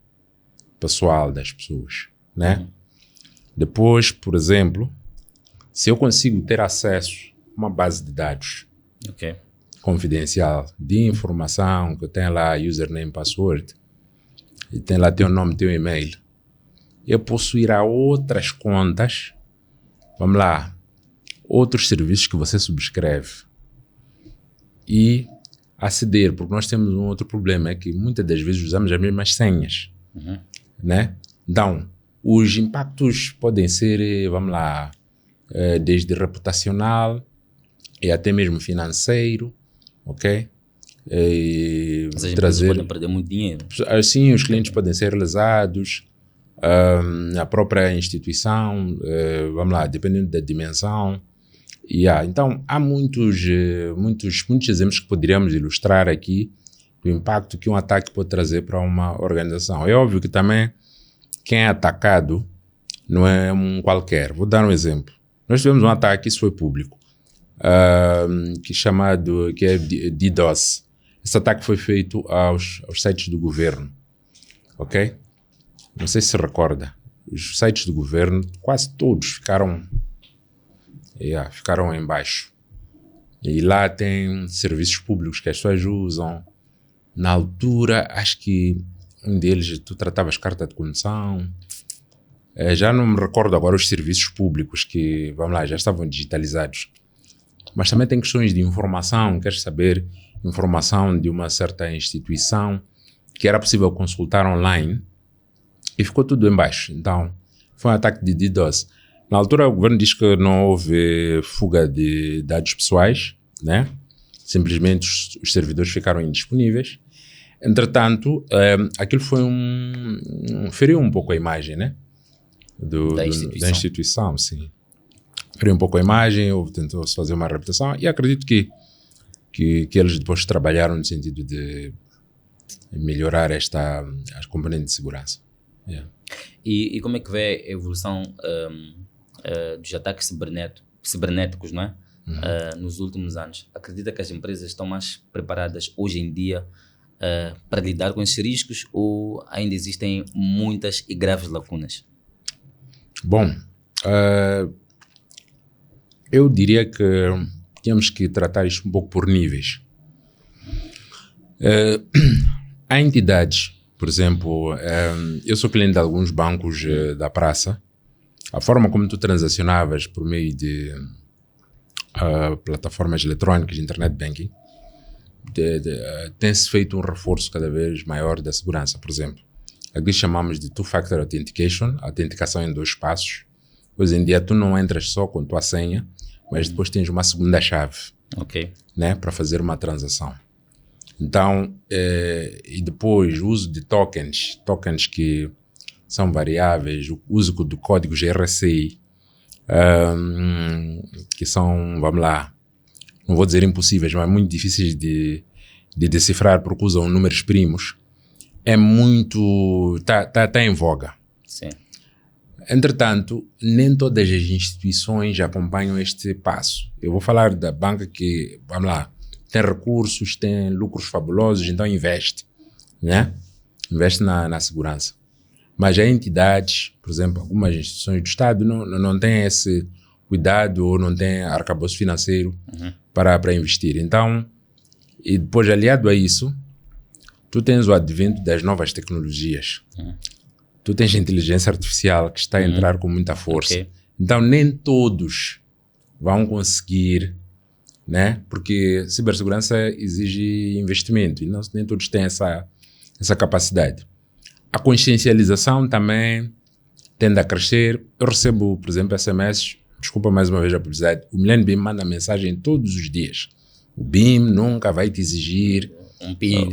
pessoal das pessoas, né? Depois, por exemplo, se eu consigo ter acesso a uma base de dados confidencial de informação, que eu tenho lá username, password, e tem lá teu nome, teu e-mail, é possuir a outras contas, vamos lá, outros serviços que você subscreve e aceder, porque nós temos um outro problema, é que muitas das vezes usamos as mesmas senhas, né? Então, os impactos podem ser, vamos lá, desde reputacional e até mesmo financeiro, ok? As empresas podem perder muito dinheiro. Assim, os clientes podem ser lesados, a própria instituição, vamos lá, dependendo da dimensão. Então, há muitos exemplos que poderíamos ilustrar aqui do impacto que um ataque pode trazer para uma organização. É óbvio que também quem é atacado não é um qualquer. Vou dar um exemplo. Nós tivemos um ataque, isso foi público, que é DDoS. Esse ataque foi feito aos sites do governo, ok? Não sei se recorda. Os sites do governo, quase todos ficaram em baixo. E lá tem serviços públicos que as pessoas usam. Na altura, acho que um deles, tu tratavas carta de condução. Já não me recordo agora os serviços públicos que, vamos lá, já estavam digitalizados. Mas também tem questões de informação, queres saber informação de uma certa instituição que era possível consultar online e ficou tudo em baixo. Então, foi um ataque de DDoS. Na altura, o governo diz que não houve fuga de dados pessoais, né? Simplesmente os servidores ficaram indisponíveis. Entretanto, aquilo foi feriu um pouco a imagem, né? Da instituição, sim. Feriu um pouco a imagem, tentou-se fazer uma reputação e acredito que eles depois trabalharam no sentido de melhorar as componentes de segurança. Yeah. E como é que vê a evolução dos ataques cibernéticos, não é? Nos últimos anos? Acredita que as empresas estão mais preparadas hoje em dia para lidar com esses riscos ou ainda existem muitas e graves lacunas? Bom, eu diria que temos que tratar isto um pouco por níveis. Há entidades, por exemplo, eu sou cliente de alguns bancos da praça. A forma como tu transacionavas por meio de plataformas eletrónicas de internet banking tem-se feito um reforço cada vez maior da segurança. Por exemplo, aqui chamamos de Two-Factor Authentication, autenticação em 2 passos. Hoje em dia tu não entras só com tua senha, mas depois tens uma segunda chave, né, para fazer uma transação. Então, e depois o uso de tokens que são variáveis, o uso do código GRCI, que são, vamos lá, não vou dizer impossíveis, mas muito difíceis de decifrar porque usam números primos, é muito, tá em voga. Sim. Entretanto, nem todas as instituições acompanham este passo. Eu vou falar da banca que, vamos lá, tem recursos, tem lucros fabulosos, então investe, né? Investe na segurança. Mas há entidades, por exemplo, algumas instituições do Estado não têm esse cuidado ou não têm arcabouço financeiro para investir. Então, e depois aliado a isso, tu tens o advento das novas tecnologias. Tu tens a inteligência artificial que está a entrar com muita força. Então, nem todos vão conseguir, né? Porque cibersegurança exige investimento e nem todos têm essa capacidade. A consciencialização também tende a crescer. Eu recebo, por exemplo, SMS, desculpa mais uma vez a publicidade, o Millennium BIM manda mensagem todos os dias. O BIM nunca vai te exigir um PIN,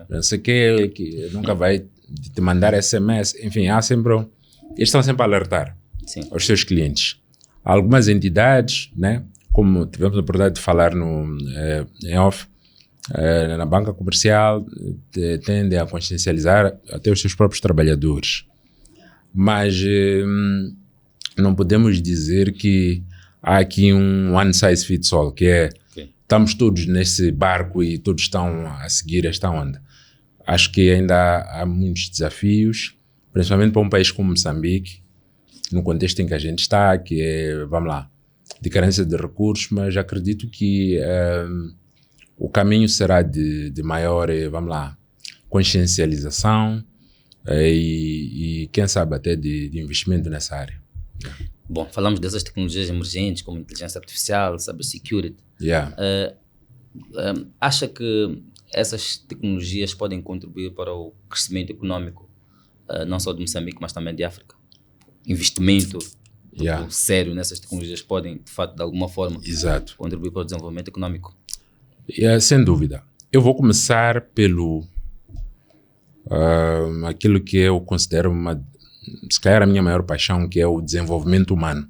não sei o que nunca vai te mandar SMS. Enfim, eles estão sempre a alertar aos seus clientes. Há algumas entidades, né, como tivemos a oportunidade de falar em off, na banca comercial, tendem a consciencializar até os seus próprios trabalhadores. Mas não podemos dizer que há aqui um one size fits all, que é estamos todos nesse barco e todos estão a seguir esta onda. Acho que ainda há muitos desafios, principalmente para um país como Moçambique, no contexto em que a gente está, que é, vamos lá, de carência de recursos, mas acredito que o caminho será de maior, vamos lá, consciencialização, e quem sabe até de investimento nessa área. Bom, falamos dessas tecnologias emergentes como inteligência artificial, cybersecurity. Acha que essas tecnologias podem contribuir para o crescimento econômico, não só de Moçambique, mas também de África? Investimento sério nessas tecnologias podem, de fato, de alguma forma, contribuir para o desenvolvimento econômico? Sem dúvida. Eu vou começar pelo aquilo que eu considero se calhar a minha maior paixão, que é o desenvolvimento humano.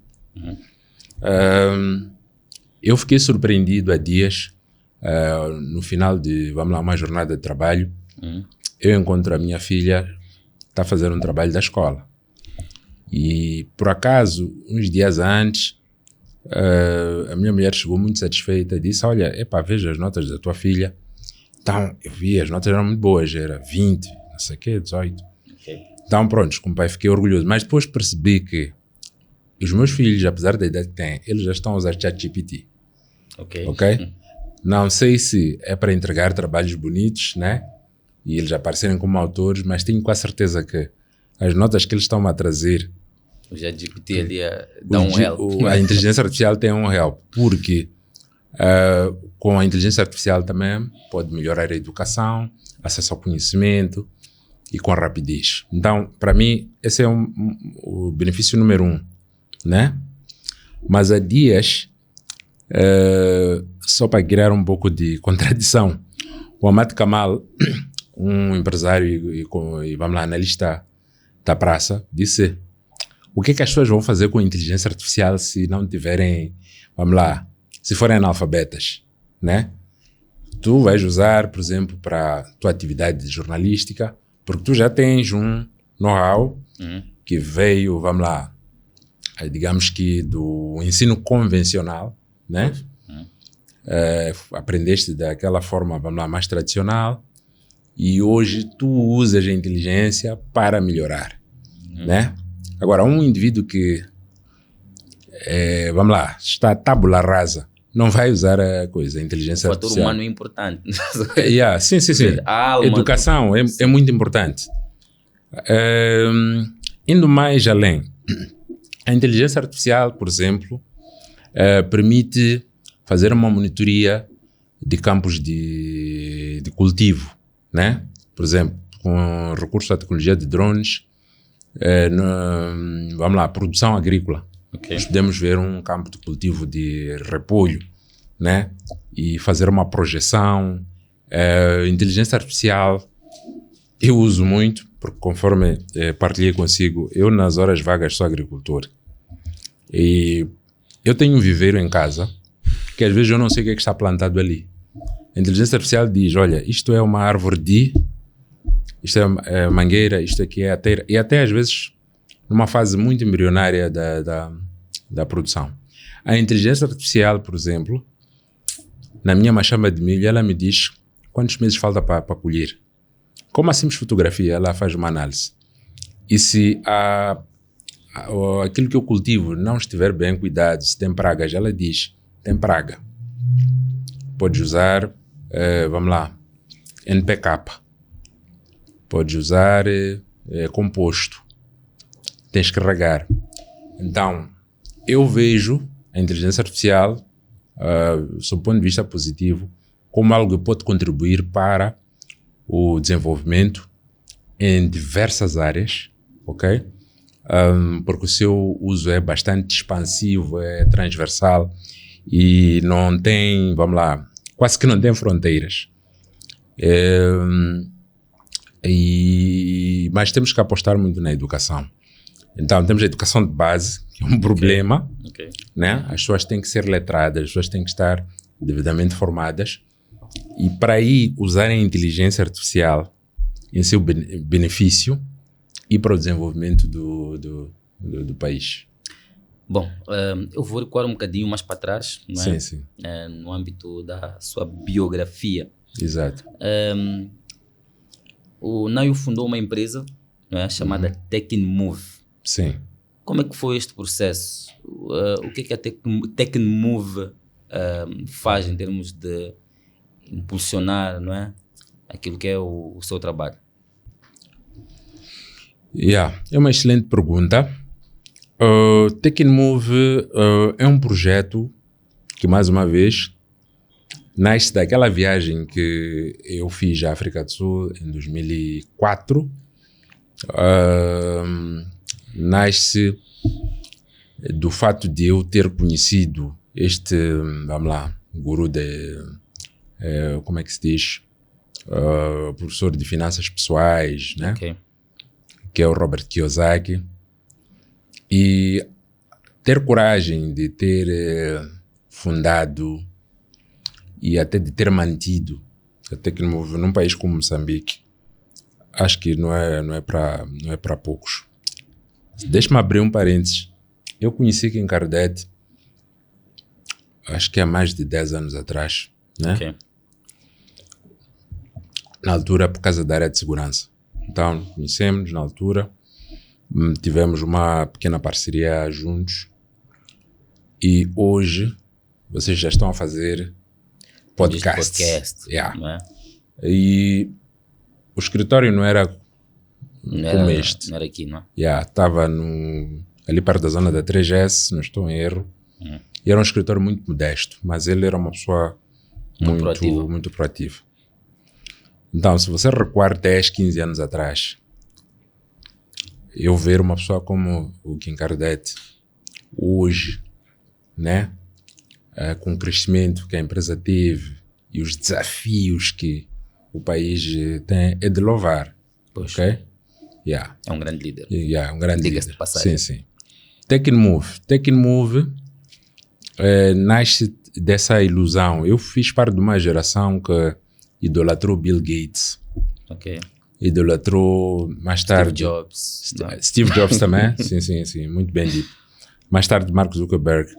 Eu fiquei surpreendido há dias, no final de, uma jornada de trabalho, eu encontro a minha filha, está a fazer um trabalho da escola. E, por acaso, uns dias antes, a minha mulher chegou muito satisfeita e disse, olha, veja as notas da tua filha. Então, eu vi, as notas eram muito boas, era 20, não sei o quê, 18. Então, pronto, como pai, fiquei orgulhoso. Mas depois percebi que os meus filhos, apesar da idade que têm, eles já estão a usar ChatGPT. Ok? Não sei se é para entregar trabalhos bonitos, né? E eles aparecerem como autores, mas tenho quase certeza que as notas que eles estão a trazer... O ChatGPT ali dá um help. A inteligência artificial tem um help, porque com a inteligência artificial também pode melhorar a educação, acesso ao conhecimento e com rapidez. Então, para mim, esse é o benefício número 1, né? Mas há dias, só para criar um pouco de contradição, o Amat Kamal, um empresário e analista da praça, disse: o que é que as pessoas vão fazer com a inteligência artificial se não tiverem, se forem analfabetas, né? Tu vais usar, por exemplo, para a tua atividade jornalística, porque tu já tens um know-how que veio, digamos que do ensino convencional, né? Aprendeste daquela forma, mais tradicional, e hoje tu usas a inteligência para melhorar, né? Agora, um indivíduo que, está tábula rasa, não vai usar a inteligência artificial. O fator humano é importante. Sim. Educação é muito importante. Indo mais além, a inteligência artificial, por exemplo, permite fazer uma monitoria de campos de cultivo, né? Por exemplo, com recurso à tecnologia de drones, produção agrícola. Nós podemos ver um campo de cultivo de repolho, né? E fazer uma projeção. Inteligência artificial eu uso muito, porque conforme partilhei consigo, eu nas horas vagas sou agricultor. E eu tenho um viveiro em casa, que às vezes eu não sei o que está plantado ali. A inteligência artificial diz, olha, isto é uma árvore isto é mangueira, isto aqui é a teira, e até às vezes numa fase muito embrionária da produção. A inteligência artificial, por exemplo, na minha machamba de milho, ela me diz quantos meses falta para colher. Com uma simples fotografia, ela faz uma análise. E se aquilo que eu cultivo não estiver bem cuidado, se tem pragas, ela diz, tem praga. Pode usar, NPK. Pode usar composto. Tens que regar. Então, eu vejo a inteligência artificial, sob o ponto de vista positivo, como algo que pode contribuir para o desenvolvimento em diversas áreas, ok? Porque o seu uso é bastante expansivo, é transversal e não tem, quase que não tem fronteiras. Mas temos que apostar muito na educação. Então, temos a educação de base, que é um problema, né? As pessoas têm que ser letradas, as pessoas têm que estar devidamente formadas, e para aí usarem a inteligência artificial em seu benefício e para o desenvolvimento do país. Bom, eu vou recuar um bocadinho mais para trás, não é? Sim. No âmbito da sua biografia. Exato. O Nayo fundou uma empresa, não é, chamada Tecnmove. Sim. Como é que foi este processo? O que é que a Tecnmove faz em termos de impulsionar, não é, aquilo que é o seu trabalho? É uma excelente pergunta. Tecnmove é um projeto que, mais uma vez, nasce daquela viagem que eu fiz à África do Sul em 2004. Nasce do fato de eu ter conhecido este, guru de, como é que se diz, professor de finanças pessoais, né? Ok. Que é o Robert Kiyosaki, e ter coragem de ter fundado e até de ter mantido a Tecnmove num país como Moçambique, acho que não é para poucos. Deixa-me abrir um parênteses. Eu conheci Kim Kardec, acho que há mais de 10 anos atrás, né? Ok. Na altura, por causa da área de segurança. Então, conhecemos na altura, tivemos uma pequena parceria juntos, e hoje vocês já estão a fazer podcasts. Podcast. Yeah. Não é? E o escritório não era como este. Não era aqui, não é? Estava ali perto da zona da 3S, não estou em erro. E era um escritório muito modesto, mas ele era uma pessoa muito proativa. Então, se você recuar 10, 15 anos atrás, eu ver uma pessoa como o Kim Kardec hoje, né, com o crescimento que a empresa teve e os desafios que o país tem, é de louvar. Pois. Ok? É um grande líder. É um grande Diga-se líder. de passagem. Sim. Tecnmove nasce dessa ilusão. Eu fiz parte de uma geração que idolatrou Bill Gates. Ok. Idolatrou mais tarde Steve Jobs. também. sim, muito bem dito. Mais tarde Mark Zuckerberg.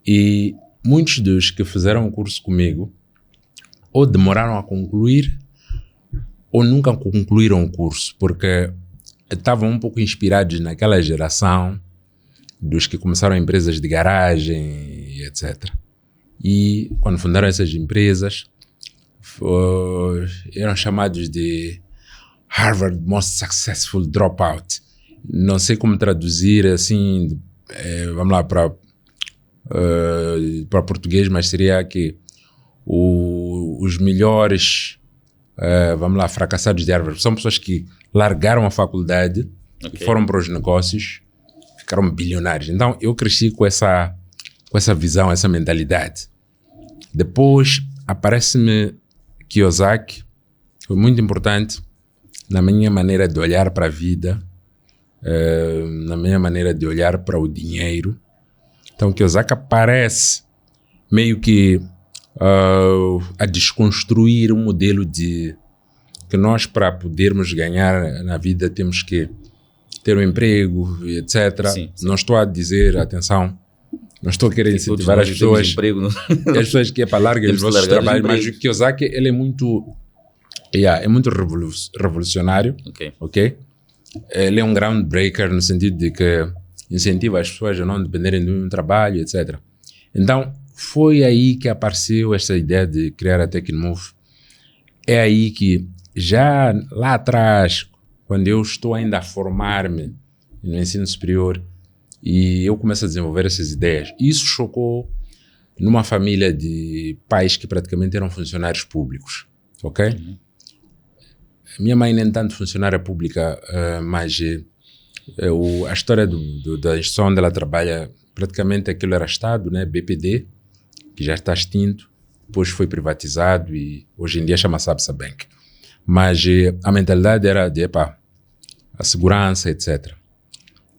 E muitos dos que fizeram o curso comigo ou demoraram a concluir ou nunca concluíram o curso, porque estavam um pouco inspirados naquela geração dos que começaram empresas de garagem e etc. E quando fundaram essas empresas, eram chamados de Harvard Most Successful Dropout. Não sei como traduzir assim, vamos lá, para português, mas seria que os melhores, vamos lá, fracassados de Harvard são pessoas que largaram a faculdade e foram para os negócios, ficaram bilionários. Então eu cresci com essa visão, essa mentalidade. Depois aparece-me Kiyosaki, foi muito importante na minha maneira de olhar para a vida, na minha maneira de olhar para o dinheiro. Então Kiyosaki aparece meio que a desconstruir um modelo de que nós, para podermos ganhar na vida, temos que ter um emprego, etc. Sim. Não estou a dizer, atenção, não estou a querer incentivar as pessoas, as pessoas que é para largar os vossos trabalhos, mas o Kiyosaki, ele é muito revolucionário, ok? Ele é um groundbreaker no sentido de que incentiva as pessoas a não dependerem de um trabalho, etc. Então, foi aí que apareceu essa ideia de criar a Tecnmove. É aí que, já lá atrás, quando eu estou ainda a formar-me no ensino superior, e eu começo a desenvolver essas ideias, isso chocou numa família de pais que praticamente eram funcionários públicos, ok? Minha mãe nem tanto funcionária pública, mas a história da instituição onde ela trabalha, praticamente aquilo era Estado, né? BPD, que já está extinto, depois foi privatizado e hoje em dia chama-se Absa Bank. Mas a mentalidade era de, a segurança, etc.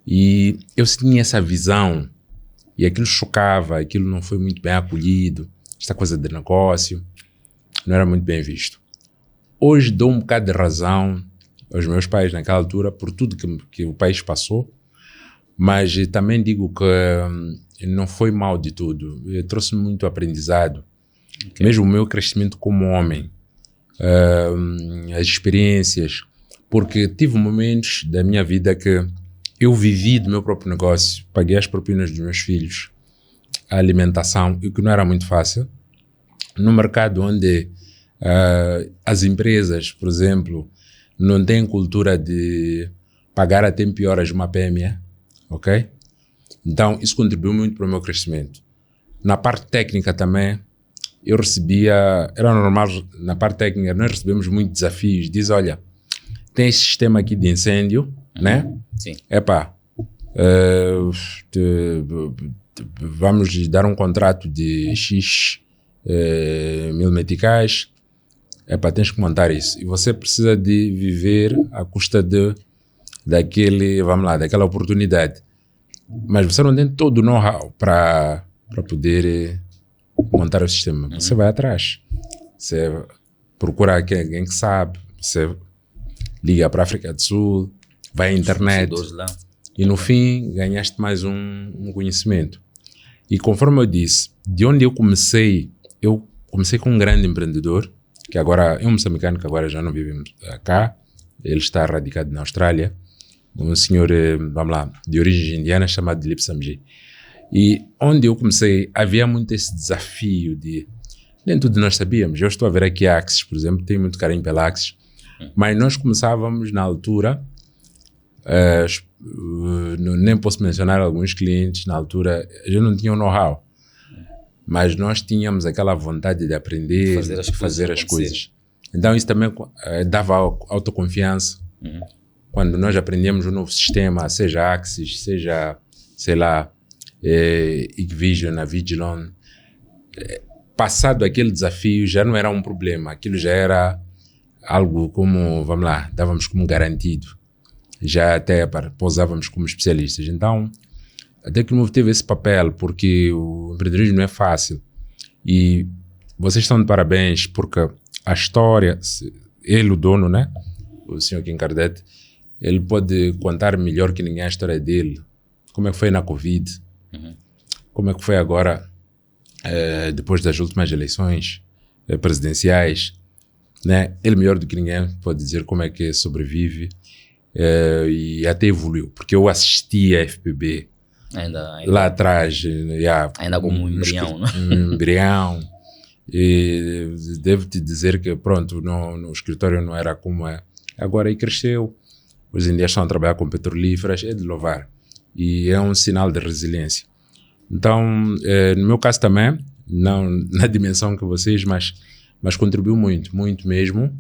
E eu tinha essa visão e aquilo chocava, aquilo não foi muito bem acolhido, esta coisa de negócio não era muito bem visto. Hoje dou um bocado de razão aos meus pais naquela altura por tudo que o país passou, mas também digo que não foi mal de tudo. Trouxe-me muito aprendizado, mesmo o meu crescimento como homem, as experiências, porque tive momentos da minha vida que eu vivi do meu próprio negócio, paguei as propinas dos meus filhos, a alimentação, e que não era muito fácil, no mercado onde as empresas, por exemplo, não têm cultura de pagar a tempo e horas uma PME, ok? Então, isso contribuiu muito para o meu crescimento. Na parte técnica também, eu recebia, era normal, na parte técnica, nós recebemos muitos desafios. Diz, olha, tem esse sistema aqui de incêndio, né? Sim. Vamos lhe dar um contrato de X mil meticais. Tens que montar isso. E você precisa de viver à custa daquela oportunidade. Mas você não tem todo o know-how para poder montar o sistema. Você vai atrás. Você procura alguém que sabe. Você liga para a África do Sul, vai à internet. E no fim, ganhaste mais um conhecimento. E conforme eu disse, de onde eu comecei com um grande empreendedor, que agora é um moçambicano que agora já não vive cá. Ele está radicado na Austrália. Um senhor, de origem indiana chamado Dilip Samji. E onde eu comecei, havia muito esse desafio de... Nem tudo nós sabíamos. Eu estou a ver aqui a Axis, por exemplo, tenho muito carinho pela Axis. Mas nós começávamos na altura, nem posso mencionar alguns clientes, na altura, eu não tinha know-how. Mas nós tínhamos aquela vontade de aprender, fazer as coisas. Então isso também dava autoconfiança. Quando nós aprendíamos um novo sistema, seja Axis, seja, sei lá, Igvision, a Vigilon, passado aquele desafio já não era um problema, aquilo já era algo como, dávamos como garantido. Já até pousávamos como especialistas. Então, a Tecnomove teve esse papel, porque o empreendedorismo não é fácil. E vocês estão de parabéns, porque a história, ele, o dono, né? O senhor Kim Kardec, ele pode contar melhor que ninguém a história dele. Como é que foi na Covid? Como é que foi agora, depois das últimas eleições presidenciais? Né? Ele melhor do que ninguém pode dizer como é que sobrevive. E até evoluiu, porque eu assisti a FPB ainda lá atrás, ainda como um embrião, um embrião. E devo-te dizer que pronto, no escritório não era como é agora, e cresceu. Hoje em dia estão a trabalhar com petrolíferas, é de louvar, e é um sinal de resiliência. Então, no meu caso também, não na dimensão que vocês, mas contribuiu muito mesmo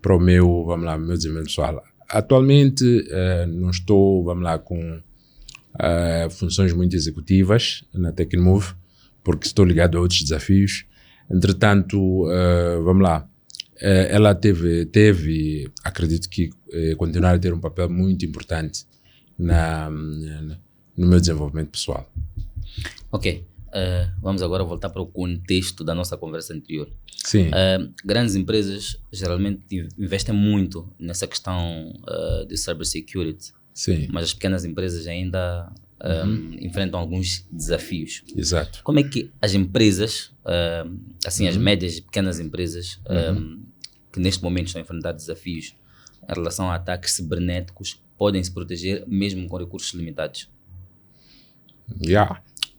para o meu desenvolvimento pessoal. Atualmente não estou, com funções muito executivas na Tecnomove, porque estou ligado a outros desafios. Entretanto, ela teve, acredito que continuar a ter um papel muito importante no meu desenvolvimento pessoal. Ok. Vamos agora voltar para o contexto da nossa conversa anterior. Sim. Grandes empresas geralmente investem muito nessa questão de cybersecurity. Sim. Mas as pequenas empresas ainda enfrentam alguns desafios. Exato. Como é que as empresas, as médias e pequenas empresas, que neste momento estão a enfrentar desafios em relação a ataques cibernéticos, podem se proteger mesmo com recursos limitados?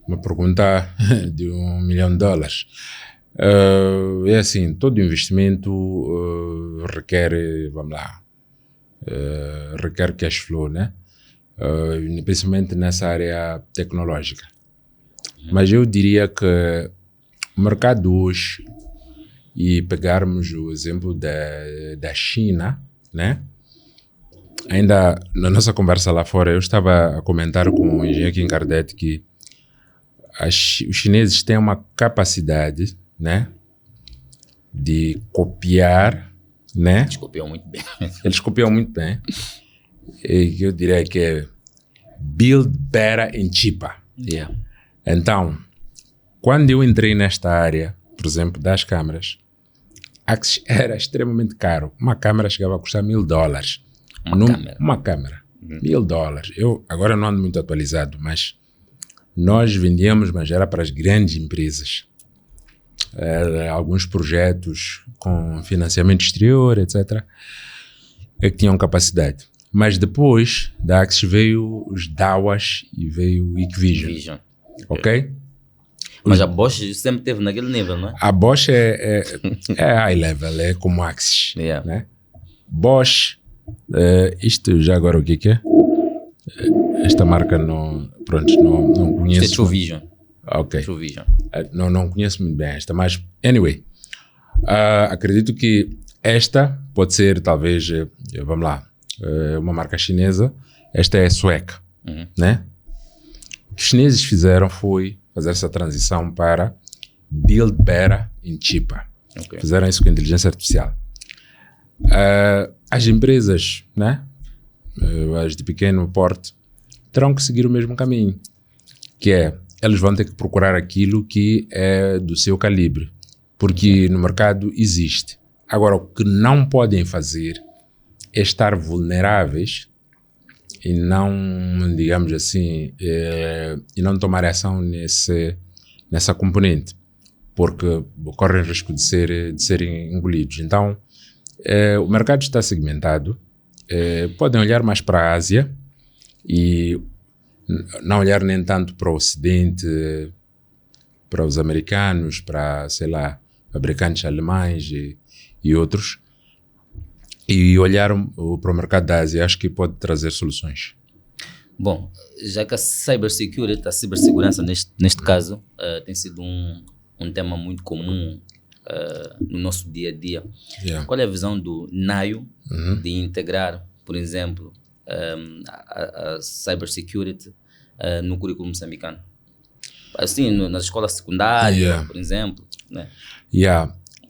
Uma pergunta de $1 milhão. É assim, todo investimento requer, requer cash flow, né? Principalmente nessa área tecnológica. Mas eu diria que o mercado hoje, e pegarmos o exemplo da China, né? Ainda na nossa conversa lá fora, eu estava a comentar com o engenheiro Kim Kardec que os chineses têm uma capacidade, né, de copiar, né? Eles copiam muito bem. Eles copiam muito bem. E eu diria que é build better and cheaper. Yeah. Então, quando eu entrei nesta área, por exemplo, das câmaras, era extremamente caro. Uma câmera chegava a custar $1.000. Uma câmera. $1.000. Eu agora não ando muito atualizado, mas nós vendíamos, mas era para as grandes empresas. Alguns projetos com financiamento exterior, etc., é que tinham capacidade. Mas depois da Axis veio os Dawas e veio o Igvision. Ok? Mas a Bosch sempre esteve naquele nível, não é? A Bosch é high level, é como Axis. Yeah. Né? Bosch, Isto já agora o que é? Esta marca não conheço. Isto é True Vision. Ok. True Vision. Não conheço muito bem esta, mas anyway, acredito que esta pode ser talvez, vamos lá, uma marca chinesa. Esta é sueca, né? O que os chineses fizeram foi fazer essa transição para build better and cheaper. Okay. Fizeram isso com inteligência artificial. As empresas, né, as de pequeno porte, terão que seguir o mesmo caminho, que é, eles vão ter que procurar aquilo que é do seu calibre, porque no mercado existe. Agora, o que não podem fazer é estar vulneráveis e não, digamos assim, e não tomar ação nessa componente, porque correm risco de serem engolidos. Então, o mercado está segmentado. Podem olhar mais para a Ásia e não olhar nem tanto para o Ocidente, para os americanos, para, sei lá, fabricantes alemães e outros, e olhar para o mercado da Ásia. Acho que pode trazer soluções. Bom, já que a cybersecurity, a cibersegurança neste caso, tem sido um tema muito comum no nosso dia a dia. Yeah. Qual é a visão do NAIO de integrar, por exemplo, a cybersecurity no currículo moçambicano? Assim, nas escolas secundárias, por exemplo, né?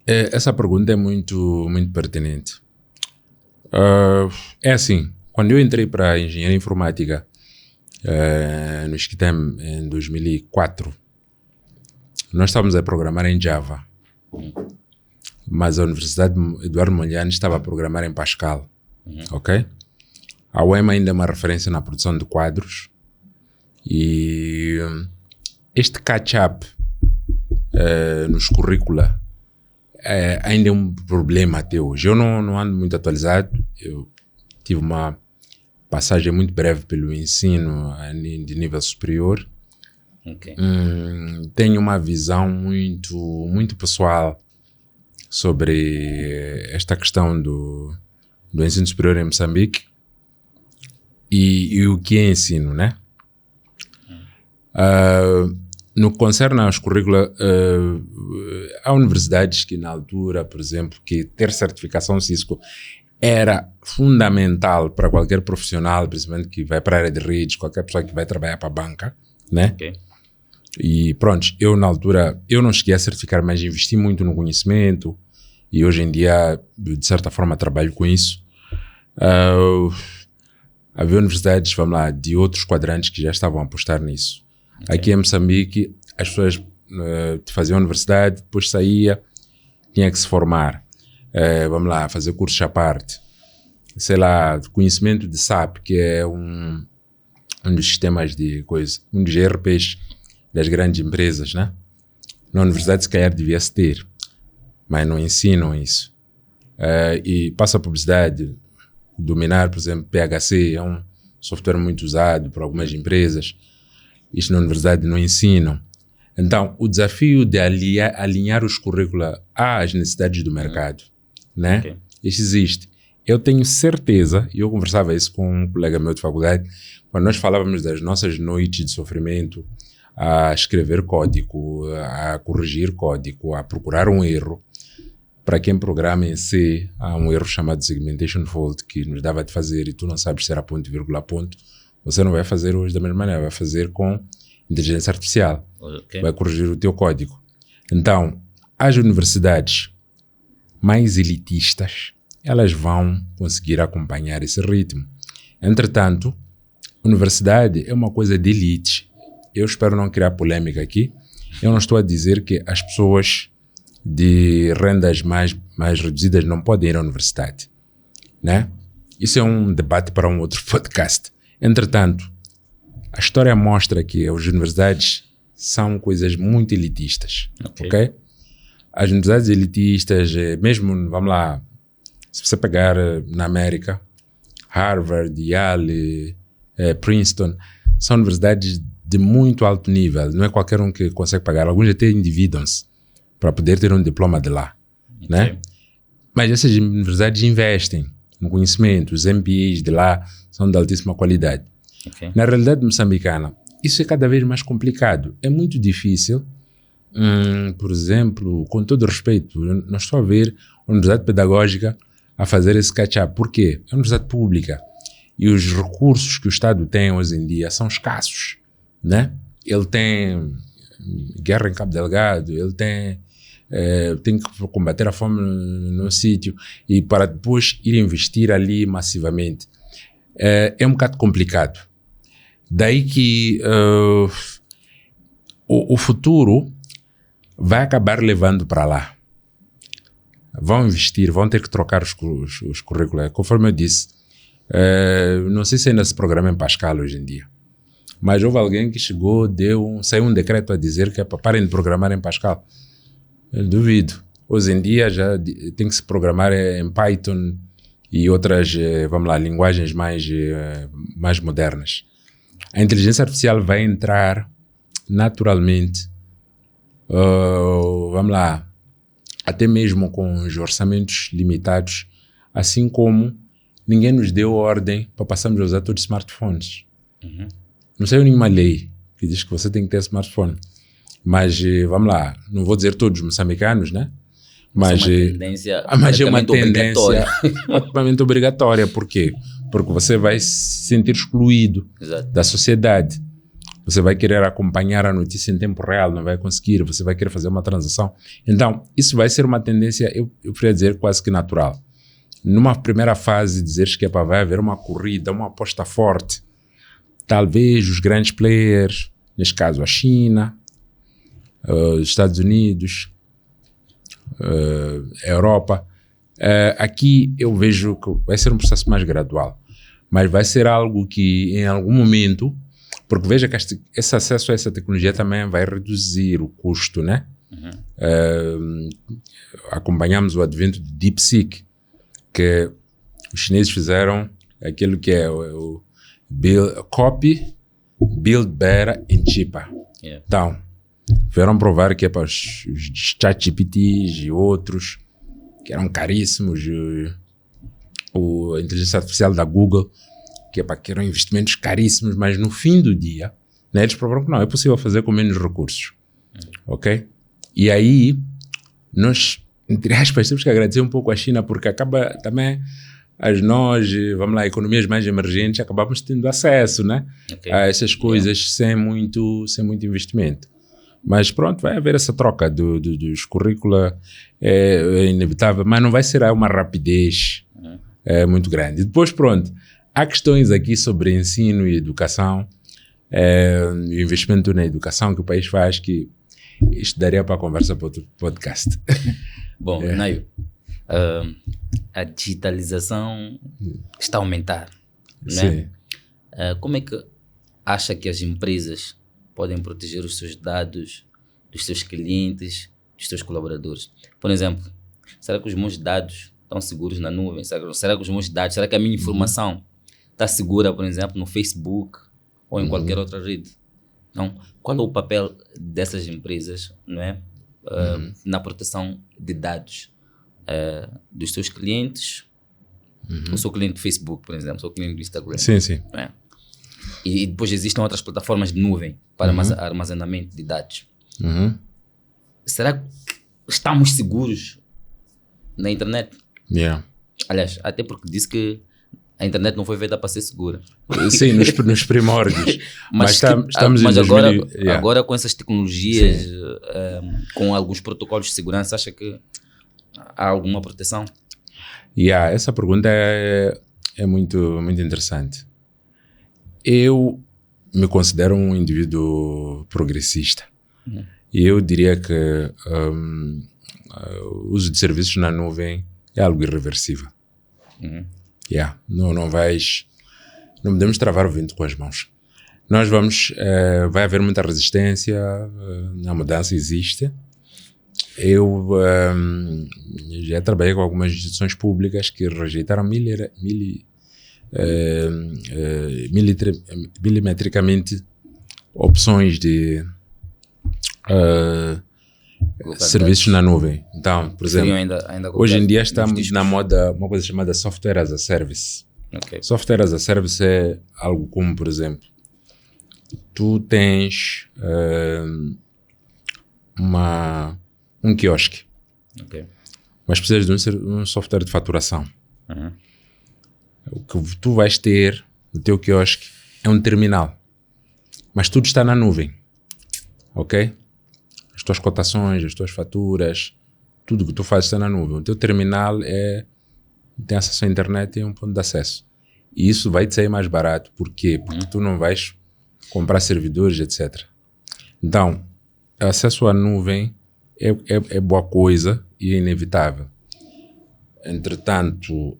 Essa pergunta é muito, muito pertinente. É assim, quando eu entrei para a engenharia informática no SCTEM em 2004, nós estávamos a programar em Java, mas a Universidade Eduardo Mondlane estava a programar em Pascal, ok? A UEM ainda é uma referência na produção de quadros, e este catch-up nos currícula ainda é um problema até hoje. Eu não ando muito atualizado. Eu tive uma passagem muito breve pelo ensino de nível superior. Okay. Tenho uma visão muito, muito pessoal sobre esta questão do ensino superior em Moçambique e o que é ensino, né? No que concerne aos currículos, há universidades que na altura, por exemplo, que ter certificação Cisco era fundamental para qualquer profissional, principalmente que vai para a área de redes, qualquer pessoa que vai trabalhar para a banca, né? Okay. E pronto, eu na altura, eu não cheguei a certificar, mas investi muito no conhecimento e hoje em dia, de certa forma, trabalho com isso. Havia universidades, vamos lá, de outros quadrantes que já estavam a apostar nisso. Okay. Aqui em Moçambique, as pessoas faziam universidade, depois saía, tinha que se formar, vamos lá, fazer cursos à parte. Sei lá, conhecimento de SAP, que é um dos sistemas de coisa, um dos ERPs das grandes empresas, né? Na universidade, se calhar, devia-se ter, mas não ensinam isso. E passa a publicidade, dominar, por exemplo, PHC é um software muito usado por algumas empresas. Isto na universidade não ensinam. Então, o desafio de alinhar os currículos às necessidades do mercado, né? Okay. Isso existe. Eu tenho certeza, e eu conversava isso com um colega meu de faculdade, quando nós falávamos das nossas noites de sofrimento, a escrever código, a corrigir código, a procurar um erro. Para quem programa em C, há um erro chamado segmentation fault que nos dava de fazer e tu não sabes se era ponto, vírgula, ponto. Você não vai fazer hoje da mesma maneira, vai fazer com inteligência artificial. Okay. Vai corrigir o teu código. Então, as universidades mais elitistas, elas vão conseguir acompanhar esse ritmo. Entretanto, universidade é uma coisa de elite. Eu espero não criar polêmica aqui. Eu não estou a dizer que as pessoas de rendas mais reduzidas não podem ir à universidade, né? Isso é um debate para um outro podcast. Entretanto, a história mostra que as universidades são coisas muito elitistas, ok? As universidades elitistas, mesmo, vamos lá, se você pegar na América, Harvard, Yale, Princeton, são universidades de muito alto nível. Não é qualquer um que consegue pagar. Alguns até endividam-se para poder ter um diploma de lá, né? Mas essas universidades investem no conhecimento. Os MPs de lá são de altíssima qualidade. Okay. Na realidade moçambicana, isso é cada vez mais complicado. É muito difícil, por exemplo, com todo respeito, não estou a ver a Universidade Pedagógica a fazer esse catch-up. Por quê? É uma universidade pública e os recursos que o Estado tem hoje em dia são escassos, né? Ele tem guerra em Cabo Delgado, ele tem que combater a fome no sítio e para depois ir investir ali massivamente. É um bocado complicado. Daí que o futuro vai acabar levando para lá. Vão investir, vão ter que trocar os currículos. Conforme eu disse, não sei se ainda se programa em Pascal hoje em dia, mas houve alguém que chegou, saiu um decreto a dizer que é para parem de programar em Pascal. Eu duvido. Hoje em dia já tem que se programar em Python e outras, linguagens mais modernas. A inteligência artificial vai entrar naturalmente, até mesmo com os orçamentos limitados, assim como ninguém nos deu ordem para passarmos a usar todos os smartphones. Uhum. Não saiu nenhuma lei que diz que você tem que ter smartphone. Mas, não vou dizer todos os moçambicanos, né? Mas é uma tendência praticamente obrigatória. Por quê? Porque você vai se sentir excluído da sociedade. Você vai querer acompanhar a notícia em tempo real, não vai conseguir, você vai querer fazer uma transação. Então, isso vai ser uma tendência, eu preferia dizer, quase que natural. Numa primeira fase, dizeres que vai haver uma corrida, uma aposta forte. Talvez os grandes players, neste caso a China, os Estados Unidos, a Europa. Aqui eu vejo que vai ser um processo mais gradual, mas vai ser algo que em algum momento, porque veja que esse acesso a essa tecnologia também vai reduzir o custo, né? Uhum. Acompanhamos o advento de DeepSeek, que os chineses fizeram aquilo que é o copy, build better and cheaper. Yeah. Então, vieram provar que é para os ChatGPTs e outros, que eram caríssimos, a inteligência artificial da Google, que eram investimentos caríssimos, mas no fim do dia, né, eles provaram que não, é possível fazer com menos recursos. Ok? E aí, nós, entre aspas, temos que agradecer um pouco à China, porque acaba também economias mais emergentes, acabamos tendo acesso, né, a essas coisas sem muito investimento. Mas pronto, vai haver essa troca dos currículos, é inevitável, mas não vai ser uma rapidez muito grande. E depois, pronto, há questões aqui sobre ensino e educação, o investimento na educação que o país faz, que isto daria para conversa para outro podcast. Bom, Naio, a digitalização está a aumentar, né? Como é que acha que as empresas podem proteger os seus dados, dos seus clientes, dos seus colaboradores? Por exemplo, será que os meus dados estão seguros na nuvem? Será que os meus dados, será que a minha informação está segura, por exemplo, no Facebook ou em qualquer outra rede? Então, qual é o papel dessas empresas, não é? Na proteção de dados dos seus clientes, o seu cliente do Facebook, por exemplo, o seu cliente do Instagram? Sim. Não é? E depois existem outras plataformas de nuvem para armazenamento de dados. Será que estamos seguros na internet? Aliás, até porque disse que a internet não foi feita para ser segura. Sim, nos primórdios. mas estamos mas em agora com essas tecnologias, com alguns protocolos de segurança, acha que há alguma proteção? Essa pergunta é muito, muito interessante. Eu me considero um indivíduo progressista. E eu diria que o uso de serviços na nuvem é algo irreversível. Não podemos travar o vento com as mãos. Vai haver muita resistência, a mudança existe. Eu já trabalhei com algumas instituições públicas que rejeitaram milimetricamente opções de Colocar serviços dados. na nuvem. Então, por Preferiam exemplo, ainda hoje em colocar dia nos estamos discos. na moda uma coisa chamada Software as a Service. Ok. Software as a Service é algo como, por exemplo, tu tens um quiosque, Ok. mas precisas de um software de faturação. Uhum. O que tu vais ter no teu quiosque é um terminal, mas tudo está na nuvem, ok? As tuas cotações, as tuas faturas, tudo que tu fazes está na nuvem. O teu terminal tem acesso à internet e é um ponto de acesso. E isso vai te sair mais barato. Por quê? Porque tu não vais comprar servidores, etc. Então, acesso à nuvem é boa coisa e é inevitável. Entretanto,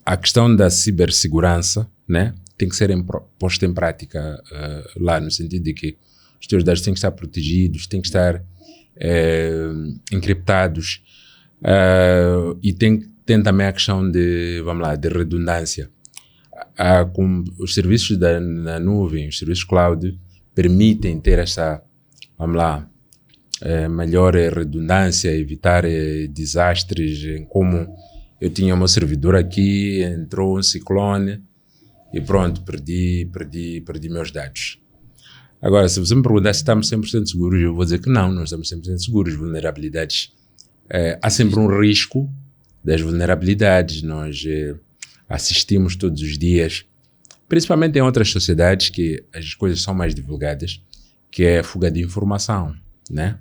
a questão da cibersegurança, né, tem que ser posta em prática lá, no sentido de que os teus dados têm que estar protegidos, têm que estar encriptados, e tem também a questão de, vamos lá, de redundância. Com os serviços na nuvem, os serviços cloud, permitem ter essa, vamos lá, melhor redundância, evitar desastres, como eu tinha o meu servidor aqui, entrou um ciclone e pronto, perdi meus dados. Agora, se você me perguntar se estamos 100% seguros, eu vou dizer que não estamos 100% seguros. Vulnerabilidades, há sempre um risco das vulnerabilidades, nós assistimos todos os dias, principalmente em outras sociedades que as coisas são mais divulgadas, que é a fuga de informação, né?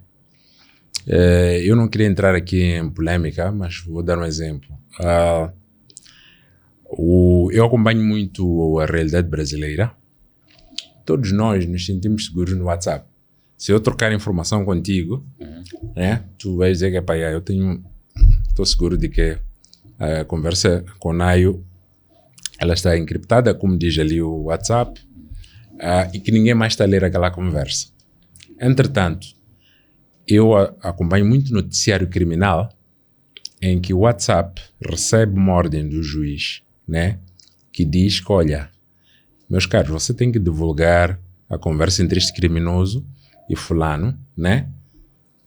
Eu não queria entrar aqui em polêmica, mas vou dar um exemplo. Eu acompanho muito a realidade brasileira. Todos nós nos sentimos seguros no WhatsApp. Se eu trocar informação contigo, né, tu vais dizer que estou seguro de que a conversa com o Nayo, ela está encriptada, como diz ali o WhatsApp, e que ninguém mais está a ler aquela conversa. Entretanto, eu acompanho muito noticiário criminal em que o WhatsApp recebe uma ordem do juiz, né, que diz que, olha, meus caros, você tem que divulgar a conversa entre este criminoso e fulano, né,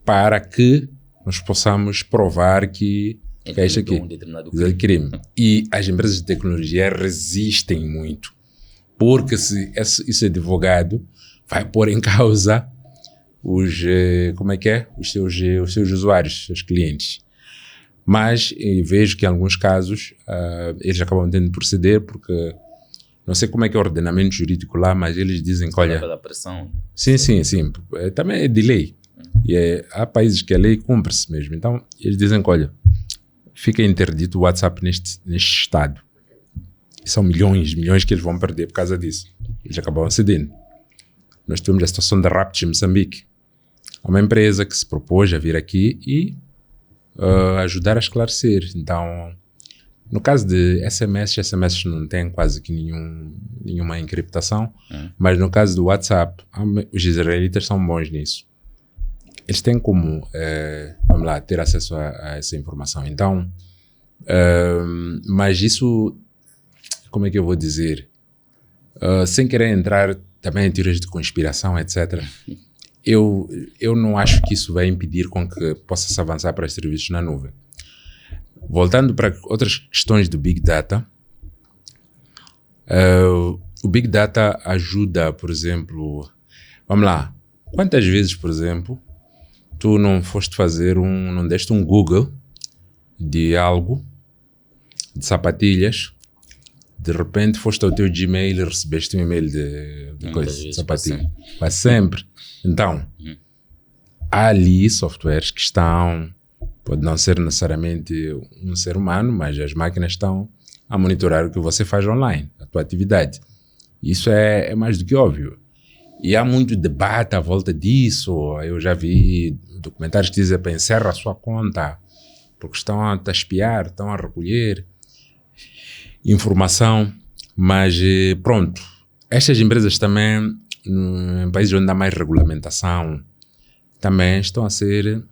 para que nós possamos provar que é isto aqui, é crime. E as empresas de tecnologia resistem muito, porque se isso é divulgado, vai pôr em causa os seus usuários, os seus clientes. Mas vejo que em alguns casos eles acabam tendo de proceder, porque não sei como é que é o ordenamento jurídico lá, mas eles dizem que, olha... Pela pressão. Sim. Também é de lei. E há países que a lei cumpre-se mesmo. Então, eles dizem que, olha, fica interdito o WhatsApp neste estado. E são milhões que eles vão perder por causa disso. Eles acabam cedendo. Nós tivemos a situação da Rapt em Moçambique. Há uma empresa que se propôs a vir aqui e ajudar a esclarecer. Então, no caso de SMS não tem quase que nenhuma encriptação, mas no caso do WhatsApp, os israelitas são bons nisso. Eles têm como, vamos lá, ter acesso a essa informação. Então, mas isso, como é que eu vou dizer? Sem querer entrar também em teorias de conspiração, etc., eu não acho que isso vai impedir com que possa-se avançar para os serviços na nuvem. Voltando para outras questões do Big Data, o Big Data ajuda, por exemplo, vamos lá, quantas vezes, por exemplo, tu não deste um Google de algo, de sapatilhas, de repente foste ao teu Gmail e recebeste um e-mail de coisa, de sapatilha. Para sempre. Então, há ali softwares que estão, pode não ser necessariamente um ser humano, mas as máquinas estão a monitorar o que você faz online, a tua atividade. Isso é mais do que óbvio. E há muito debate à volta disso. Eu já vi documentários que dizem para encerrar a sua conta, porque estão a te espiar, estão a recolher informação. Mas pronto, estas empresas também, em países onde há mais regulamentação, também estão a ser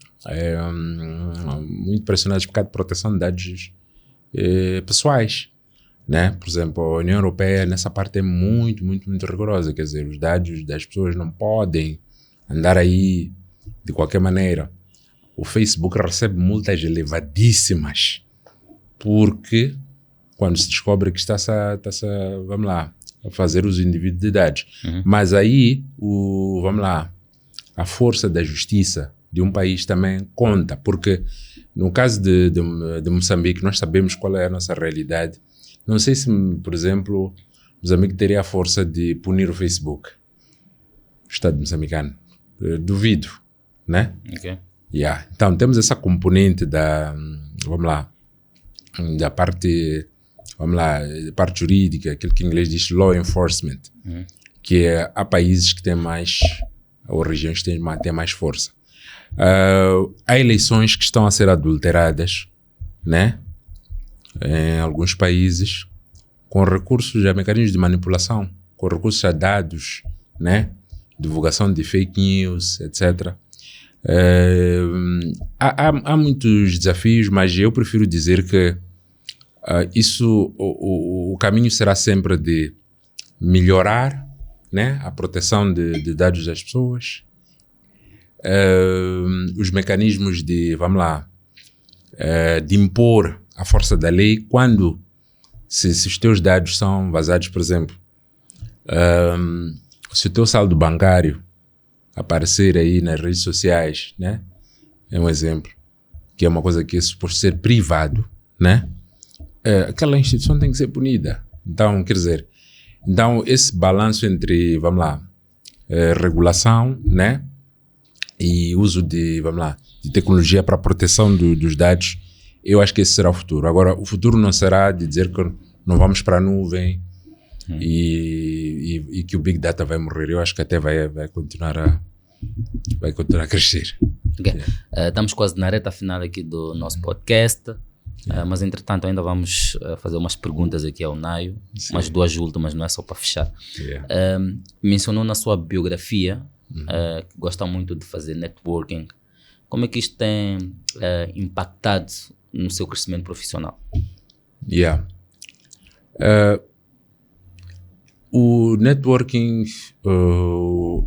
muito pressionadas por causa de proteção de dados pessoais, né? Por exemplo, a União Europeia nessa parte é muito rigorosa, quer dizer, os dados das pessoas não podem andar aí de qualquer maneira, o Facebook recebe multas elevadíssimas porque quando se descobre que está-se vamos lá, a fazer uso indevido de dados. Mas aí, vamos lá, a força da justiça de um país também conta, porque no caso de Moçambique, nós sabemos qual é a nossa realidade. Não sei se, por exemplo, Moçambique teria a força de punir o Facebook, o Estado moçambicano. Duvido, né? Ok. Yeah. Então, temos essa componente vamos lá, da parte, vamos lá, da parte jurídica, aquilo que em inglês diz law enforcement, que há países que têm mais, ou regiões que têm mais força. Há eleições que estão a ser adulteradas, né? Em alguns países, com recursos a mecanismos de manipulação, com recursos a dados, né? Divulgação de fake news, etc. Há muitos desafios, mas eu prefiro dizer que o caminho será sempre de melhorar, né, a proteção de dados das pessoas, os mecanismos de, vamos lá, de impor a força da lei quando se os teus dados são vazados, por exemplo, se o teu saldo bancário aparecer aí nas redes sociais, né? É um exemplo, que é uma coisa que é suposto ser privado, né? Aquela instituição tem que ser punida. Então, quer dizer, esse balanço entre, vamos lá, regulação, né? E uso de, vamos lá, de tecnologia para a proteção dos dados, eu acho que esse será o futuro. Agora, o futuro não será de dizer que não vamos para a nuvem e que o Big Data vai morrer. Eu acho que até vai continuar a crescer. Okay. Estamos quase na reta final aqui do nosso podcast, mas entretanto ainda vamos fazer umas perguntas aqui ao Nayo, umas duas últimas, não é só para fechar. Mencionou na sua biografia que gosta muito de fazer networking. Como é que isto tem impactado no seu crescimento profissional? O networking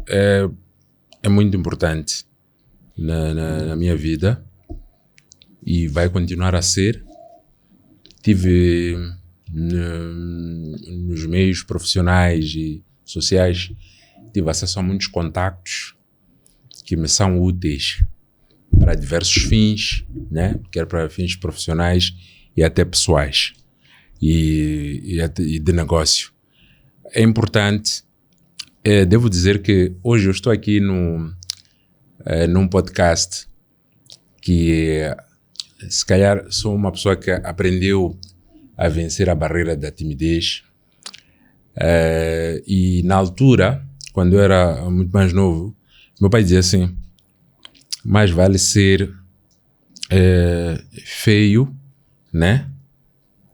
é muito importante na minha vida e vai continuar a ser. Tive nos meios profissionais e sociais, tive acesso a muitos contactos que me são úteis para diversos fins, né? Quer para fins profissionais e até pessoais e de negócio. É importante. Devo dizer que hoje eu estou aqui num podcast que se calhar sou uma pessoa que aprendeu a vencer a barreira da timidez, e na altura, quando eu era muito mais novo, meu pai dizia assim: mais vale ser feio, né,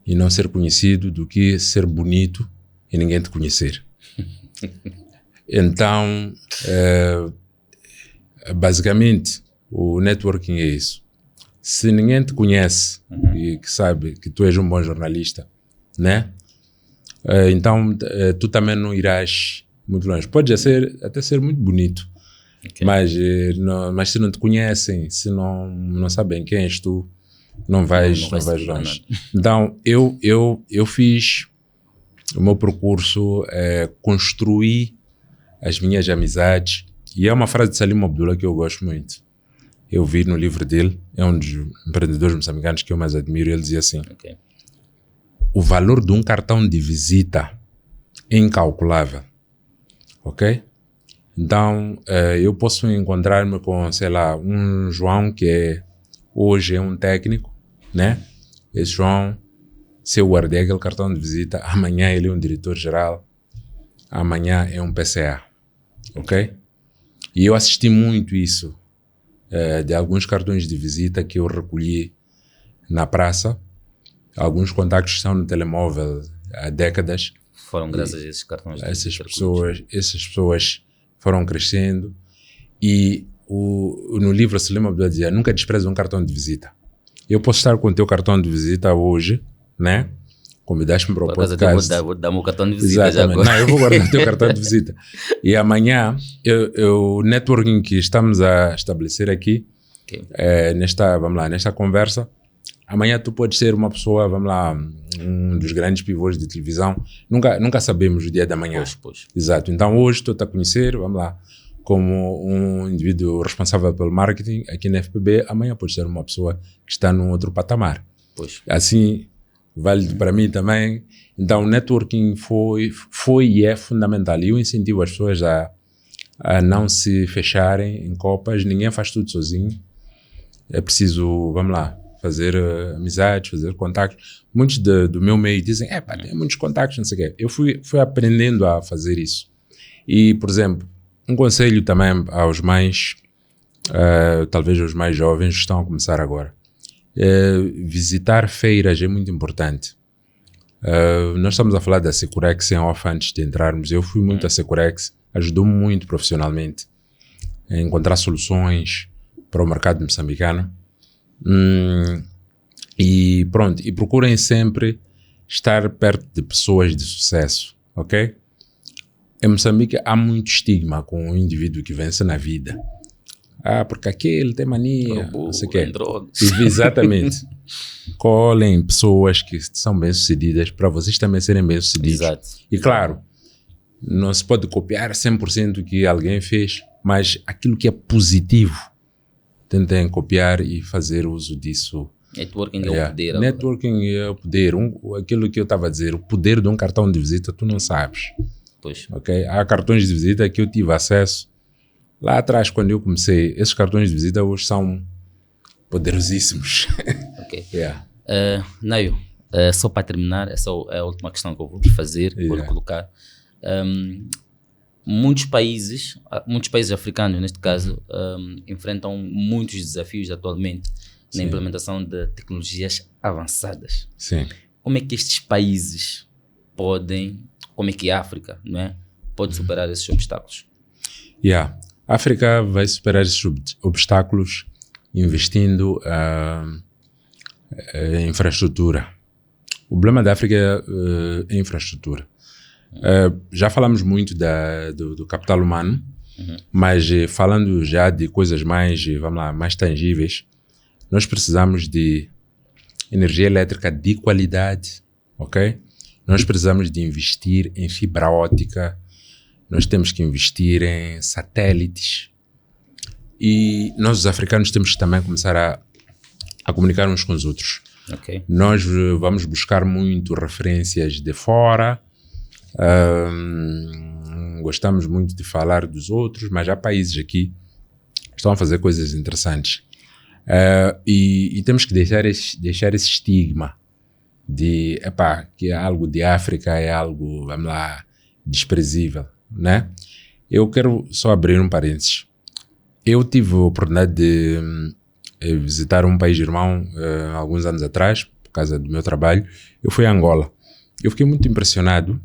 e não ser conhecido, do que ser bonito e ninguém te conhecer. Então, basicamente, o networking é isso. Se ninguém te conhece e que sabe que tu és um bom jornalista, né? Então, tu também não irás muito longe. Pode até ser muito bonito, okay, mas se não te conhecem, se não sabem quem és tu, não vais longe. Então, eu fiz o meu percurso, construí as minhas amizades, e é uma frase de Salim Abdullah que eu gosto muito. Eu vi no livro dele, é um dos empreendedores moçambicanos que eu mais admiro. Ele dizia assim: okay, o valor de um cartão de visita é incalculável, ok? Então, eu posso encontrar-me com, sei lá, um João que hoje é um técnico, né? Esse João, se eu guardei aquele cartão de visita, amanhã ele é um diretor-geral, amanhã é um PCA, ok? E eu assisti muito isso, de alguns cartões de visita que eu recolhi na praça. Alguns contactos estão no telemóvel há décadas. Foram graças a esses cartões de visita. Essas pessoas foram crescendo. E no livro Salim Abdullah dizia: nunca despreze um cartão de visita. Eu posso estar com o teu cartão de visita hoje, né? convidaste-me para o Por acaso até podcast. vou dar o meu cartão de visita já Exatamente. agora. Não, eu vou guardar o teu cartão de visita. E amanhã, o networking que estamos a estabelecer aqui, Ok. nesta conversa, amanhã tu podes ser uma pessoa, vamos lá, um dos grandes pivôs de televisão. Nunca sabemos o dia da manhã. Pois. Exato. Então hoje estou-te a conhecer, vamos lá, como um indivíduo responsável pelo marketing aqui na FPB. Amanhã pode ser uma pessoa que está num outro patamar. Pois. Assim, vale para mim também. Então o networking foi e é fundamental. E eu incentivo as pessoas a não se fecharem em copas. Ninguém faz tudo sozinho. É preciso, vamos lá, fazer amizades, fazer contactos. Muitos do meu meio dizem, tem muitos contactos, não sei o quê. Eu fui aprendendo a fazer isso. E, por exemplo, um conselho também aos mais, talvez aos mais jovens que estão a começar agora. Visitar feiras é muito importante. Nós estamos a falar da Securex em off antes de entrarmos. Eu fui muito à Securex, ajudou-me muito profissionalmente a encontrar soluções para o mercado moçambicano. E pronto, e procurem sempre estar perto de pessoas de sucesso, ok? Em Moçambique há muito estigma com o indivíduo que vence na vida. Porque aquele tem mania, não sei o quê. Exatamente. Colhem pessoas que são bem-sucedidas para vocês também serem bem-sucedidos. Exato. E claro, não se pode copiar 100% o que alguém fez, mas aquilo que é positivo, tentem copiar e fazer uso disso. Networking é o poder. Networking é o poder. Aquilo que eu estava a dizer, o poder de um cartão de visita, tu não sabes. Pois. Okay? Há cartões de visita que eu tive acesso lá atrás, quando eu comecei. Esses cartões de visita hoje são poderosíssimos. Ok. Yeah. Só para terminar, essa é a última questão que eu vou te fazer, vou lhe colocar. Muitos países africanos, neste caso, enfrentam muitos desafios atualmente na implementação de tecnologias avançadas. Sim. Como é que estes países como é que a África, não é, pode superar esses obstáculos? A África vai superar esses obstáculos investindo em infraestrutura. O problema da África é a infraestrutura. Já falamos muito do capital humano, mas falando já de coisas mais tangíveis, nós precisamos de energia elétrica de qualidade, ok? Nós precisamos de investir em fibra óptica, nós temos que investir em satélites e nós os africanos temos que também começar a comunicar uns com os outros. Okay. Nós vamos buscar muito referências de fora, gostamos muito de falar dos outros, mas há países aqui que estão a fazer coisas interessantes. E temos que deixar esse estigma de que é algo de África, é algo, vamos lá, desprezível, né? Eu quero só abrir um parênteses. Eu tive a oportunidade de visitar um país irmão alguns anos atrás, por causa do meu trabalho. Eu fui a Angola. Eu fiquei muito impressionado,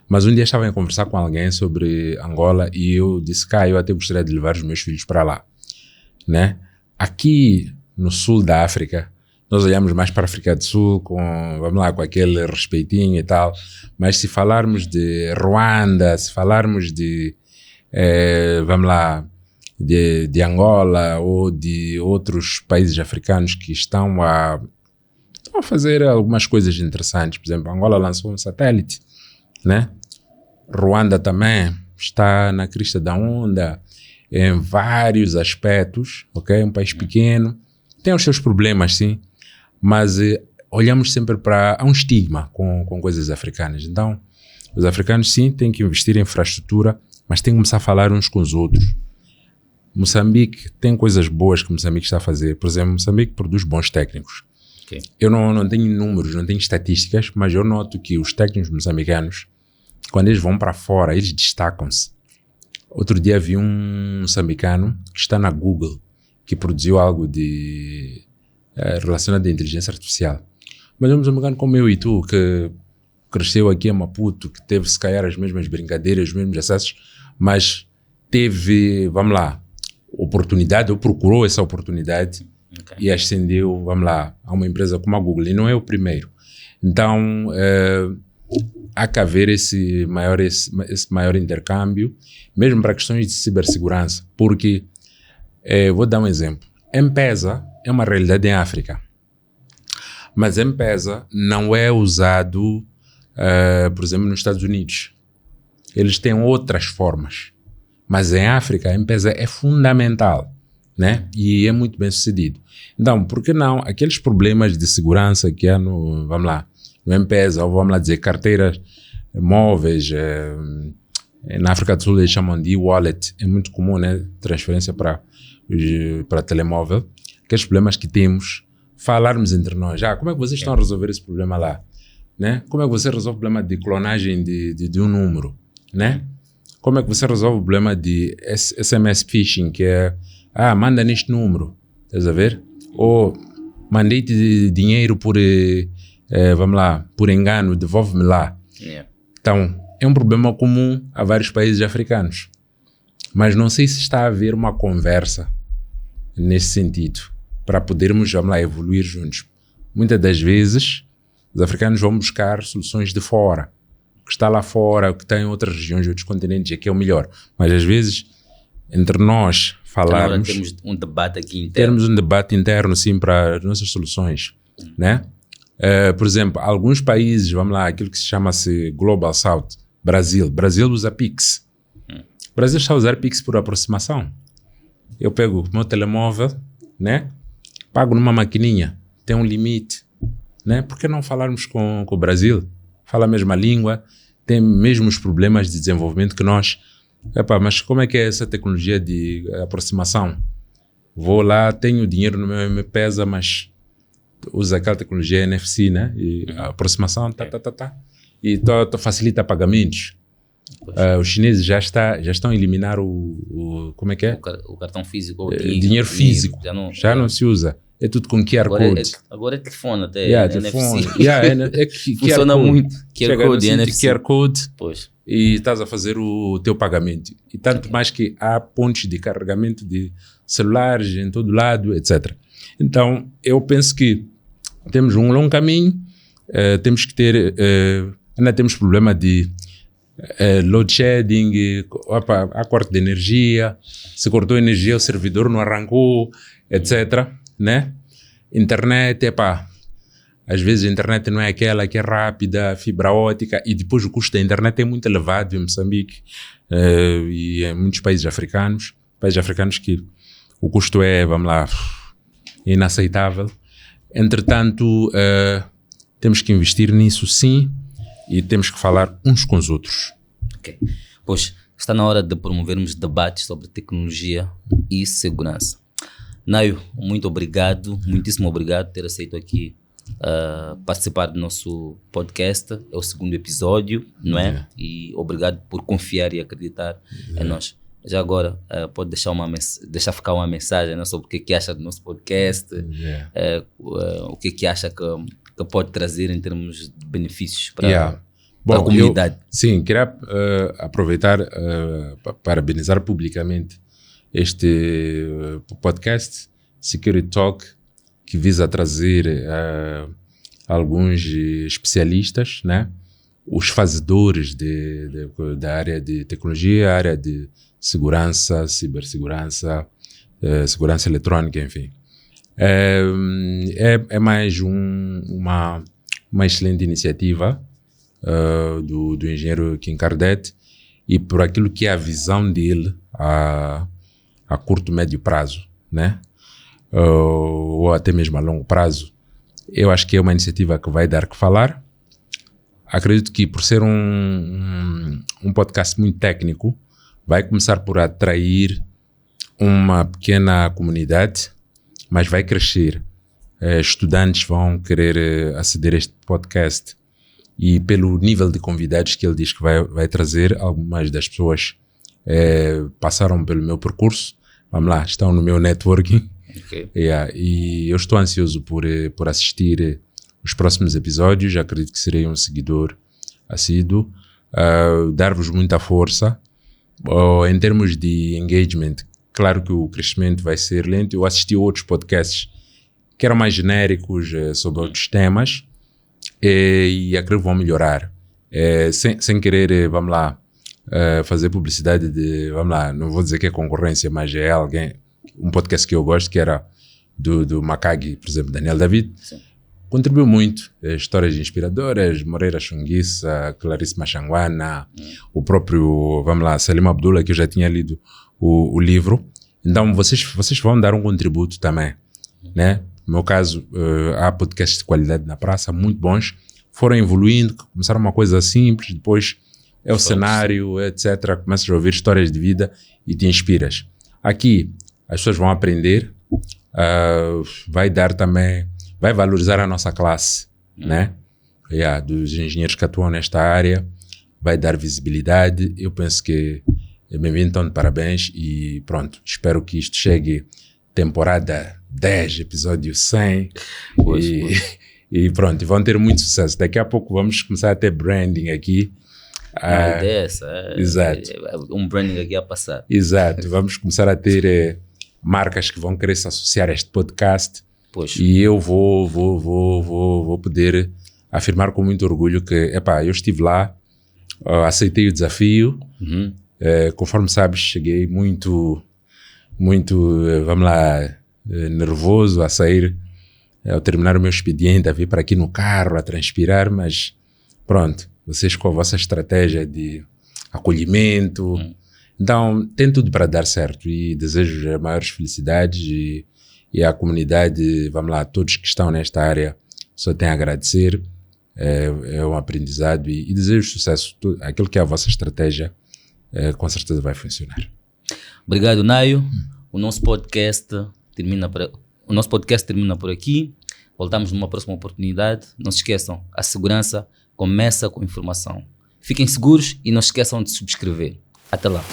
mas um dia estava a conversar com alguém sobre Angola e eu disse, eu até gostaria de levar os meus filhos para lá, né? Aqui no sul da África, nós olhamos mais para a África do Sul com aquele respeitinho e tal, mas se falarmos de Ruanda, se falarmos de Angola ou de outros países africanos que estão a fazer algumas coisas interessantes. Por exemplo, Angola lançou um satélite, né? Ruanda também está na crista da onda em vários aspectos, ok? Um país pequeno, tem os seus problemas, sim, mas olhamos sempre há um estigma com coisas africanas. Então, os africanos, sim, têm que investir em infraestrutura, mas têm que começar a falar uns com os outros. Moçambique tem coisas boas que Moçambique está a fazer. Por exemplo, Moçambique produz bons técnicos. Okay. Eu não tenho números, não tenho estatísticas, mas eu noto que os técnicos moçambicanos, quando eles vão para fora, eles destacam-se. Outro dia vi um moçambicano que está na Google, que produziu algo relacionado à inteligência artificial. Mas um moçambicano como eu e tu, que cresceu aqui em Maputo, que teve se calhar as mesmas brincadeiras, os mesmos acessos, mas teve, oportunidade, ou procurou essa oportunidade, okay, e ascendeu, a uma empresa como a Google. E não é o primeiro. Então, há que haver esse maior intercâmbio, mesmo para questões de cibersegurança, porque, vou dar um exemplo, M-Pesa é uma realidade em África, mas M-Pesa não é usado, por exemplo, nos Estados Unidos. Eles têm outras formas, mas em África a M-Pesa é fundamental, né? E é muito bem sucedido. Então, por que não aqueles problemas de segurança que há no M-Pesa, ou vamos lá dizer, carteiras móveis, na África do Sul eles chamam de e-wallet, é muito comum, né? Transferência para telemóvel. Aqueles problemas que temos, falarmos entre nós. Como é que vocês estão a resolver esse problema lá? Né? Como é que você resolve o problema de clonagem de um número? Né? Como é que você resolve o problema de SMS phishing, que é, manda neste número, estás a ver? Ou mandei-te dinheiro por engano, devolve-me lá. Yeah. Então, é um problema comum a vários países africanos. Mas não sei se está a haver uma conversa nesse sentido, para podermos, evoluir juntos. Muitas das vezes, os africanos vão buscar soluções de fora. O que está lá fora, o que está em outras regiões, outros continentes, é que é o melhor. Mas às vezes, entre nós falarmos... Então, temos um debate aqui interno. Temos um debate interno, sim, para as nossas soluções, né? Por exemplo, alguns países, aquilo que se chama-se Global South, Brasil usa Pix. O Brasil está a usar Pix por aproximação. Eu pego o meu telemóvel, né? Pago numa maquininha, tem um limite, né? Por que não falarmos com o Brasil? Fala a mesma língua, tem mesmos problemas de desenvolvimento que nós. Mas como é que é essa tecnologia de aproximação? Vou lá, tenho dinheiro no meu M-Pesa, mas usa aquela tecnologia NFC, né? E a aproximação, e facilita pagamentos. Os chineses já estão a eliminar como é que é? O cartão físico. Dinheiro físico. Já não se usa. É tudo com QR Code. Agora é telefone até. Telefone. Funciona muito. QR Code. Pois. E estás a fazer o teu pagamento. E tanto mais que há pontos de carregamento de celulares em todo lado, etc. Então, eu penso que temos um longo caminho, temos que ter... ainda temos problema de load shedding, há corte de energia, se cortou energia, o servidor não arrancou, etc. Né? Internet, às vezes a internet não é aquela que é rápida, fibra ótica, e depois o custo da internet é muito elevado em Moçambique e em muitos países africanos que o custo é, inaceitável. Entretanto, temos que investir nisso sim, e temos que falar uns com os outros. Ok. Pois, está na hora de promovermos debates sobre tecnologia e segurança. Naio, muito obrigado, muitíssimo obrigado por ter aceito aqui participar do nosso podcast. É o 2º episódio, não é? E obrigado por confiar e acreditar em nós. Já agora, pode deixar ficar uma mensagem, né, sobre o que acha do nosso podcast, o que acha que pode trazer em termos de benefícios para a comunidade. Sim, queria aproveitar para parabenizar publicamente este podcast Security Talk, que visa trazer alguns especialistas, né? Os fazedores da área de tecnologia, área de segurança, cibersegurança, segurança eletrônica, enfim. É mais uma excelente iniciativa do engenheiro Kim Kardec, e por aquilo que é a visão dele a curto, médio prazo, né? Ou até mesmo a longo prazo. Eu acho que é uma iniciativa que vai dar que falar. Acredito que, por ser um podcast muito técnico, vai começar por atrair uma pequena comunidade, mas vai crescer. Estudantes vão querer aceder a este podcast, e pelo nível de convidados que ele diz que vai trazer, algumas das pessoas passaram pelo meu percurso, estão no meu networking. Okay. E eu estou ansioso por assistir os próximos episódios. Acredito que serei um seguidor assíduo. Dar-vos muita força. Em termos de engagement, claro que o crescimento vai ser lento. Eu assisti outros podcasts que eram mais genéricos sobre outros temas, e acredito que vão melhorar. Sem querer, vamos lá, fazer publicidade de, vamos lá, não vou dizer que é concorrência, mas é um podcast que eu gosto, que era do Macagi, por exemplo, Daniel David. Sim. Contribuiu muito, histórias inspiradoras, Moreira Chunguissa, Clarice Machanguana, o próprio, vamos lá, Salim Abdullah, que eu já tinha lido o livro. Então, vocês vão dar um contributo também, né? No meu caso, há podcasts de qualidade na praça, muito bons, foram evoluindo, começaram uma coisa simples, depois é o cenário, etc. Começas a ouvir histórias de vida e te inspiras. Aqui, as pessoas vão aprender, vai dar também, vai valorizar a nossa classe, né? Dos engenheiros que atuam nesta área, vai dar visibilidade. Eu penso que é bem-vindo, então, de parabéns e pronto, espero que isto chegue temporada 10, episódio 100 e pronto, vão ter muito sucesso. Daqui a pouco vamos começar a ter branding aqui. A ideia é essa. Exato. Um branding aqui a passar. Exato, vamos começar a ter marcas que vão querer se associar a este podcast. Pois. E eu vou poder afirmar com muito orgulho que, eu estive lá, aceitei o desafio, conforme sabes, cheguei muito, vamos lá, nervoso a sair, ao terminar o meu expediente, a vir para aqui no carro, a transpirar, mas pronto, vocês com a vossa estratégia de acolhimento, então tem tudo para dar certo e desejo as maiores felicidades e a comunidade, vamos lá, todos que estão nesta área, só tenho a agradecer, é um aprendizado e desejo sucesso. Aquilo que é a vossa estratégia, com certeza vai funcionar. Obrigado, Naio. O nosso podcast termina por aqui. Voltamos numa próxima oportunidade. Não se esqueçam, a segurança começa com informação. Fiquem seguros e não se esqueçam de subscrever. Até lá.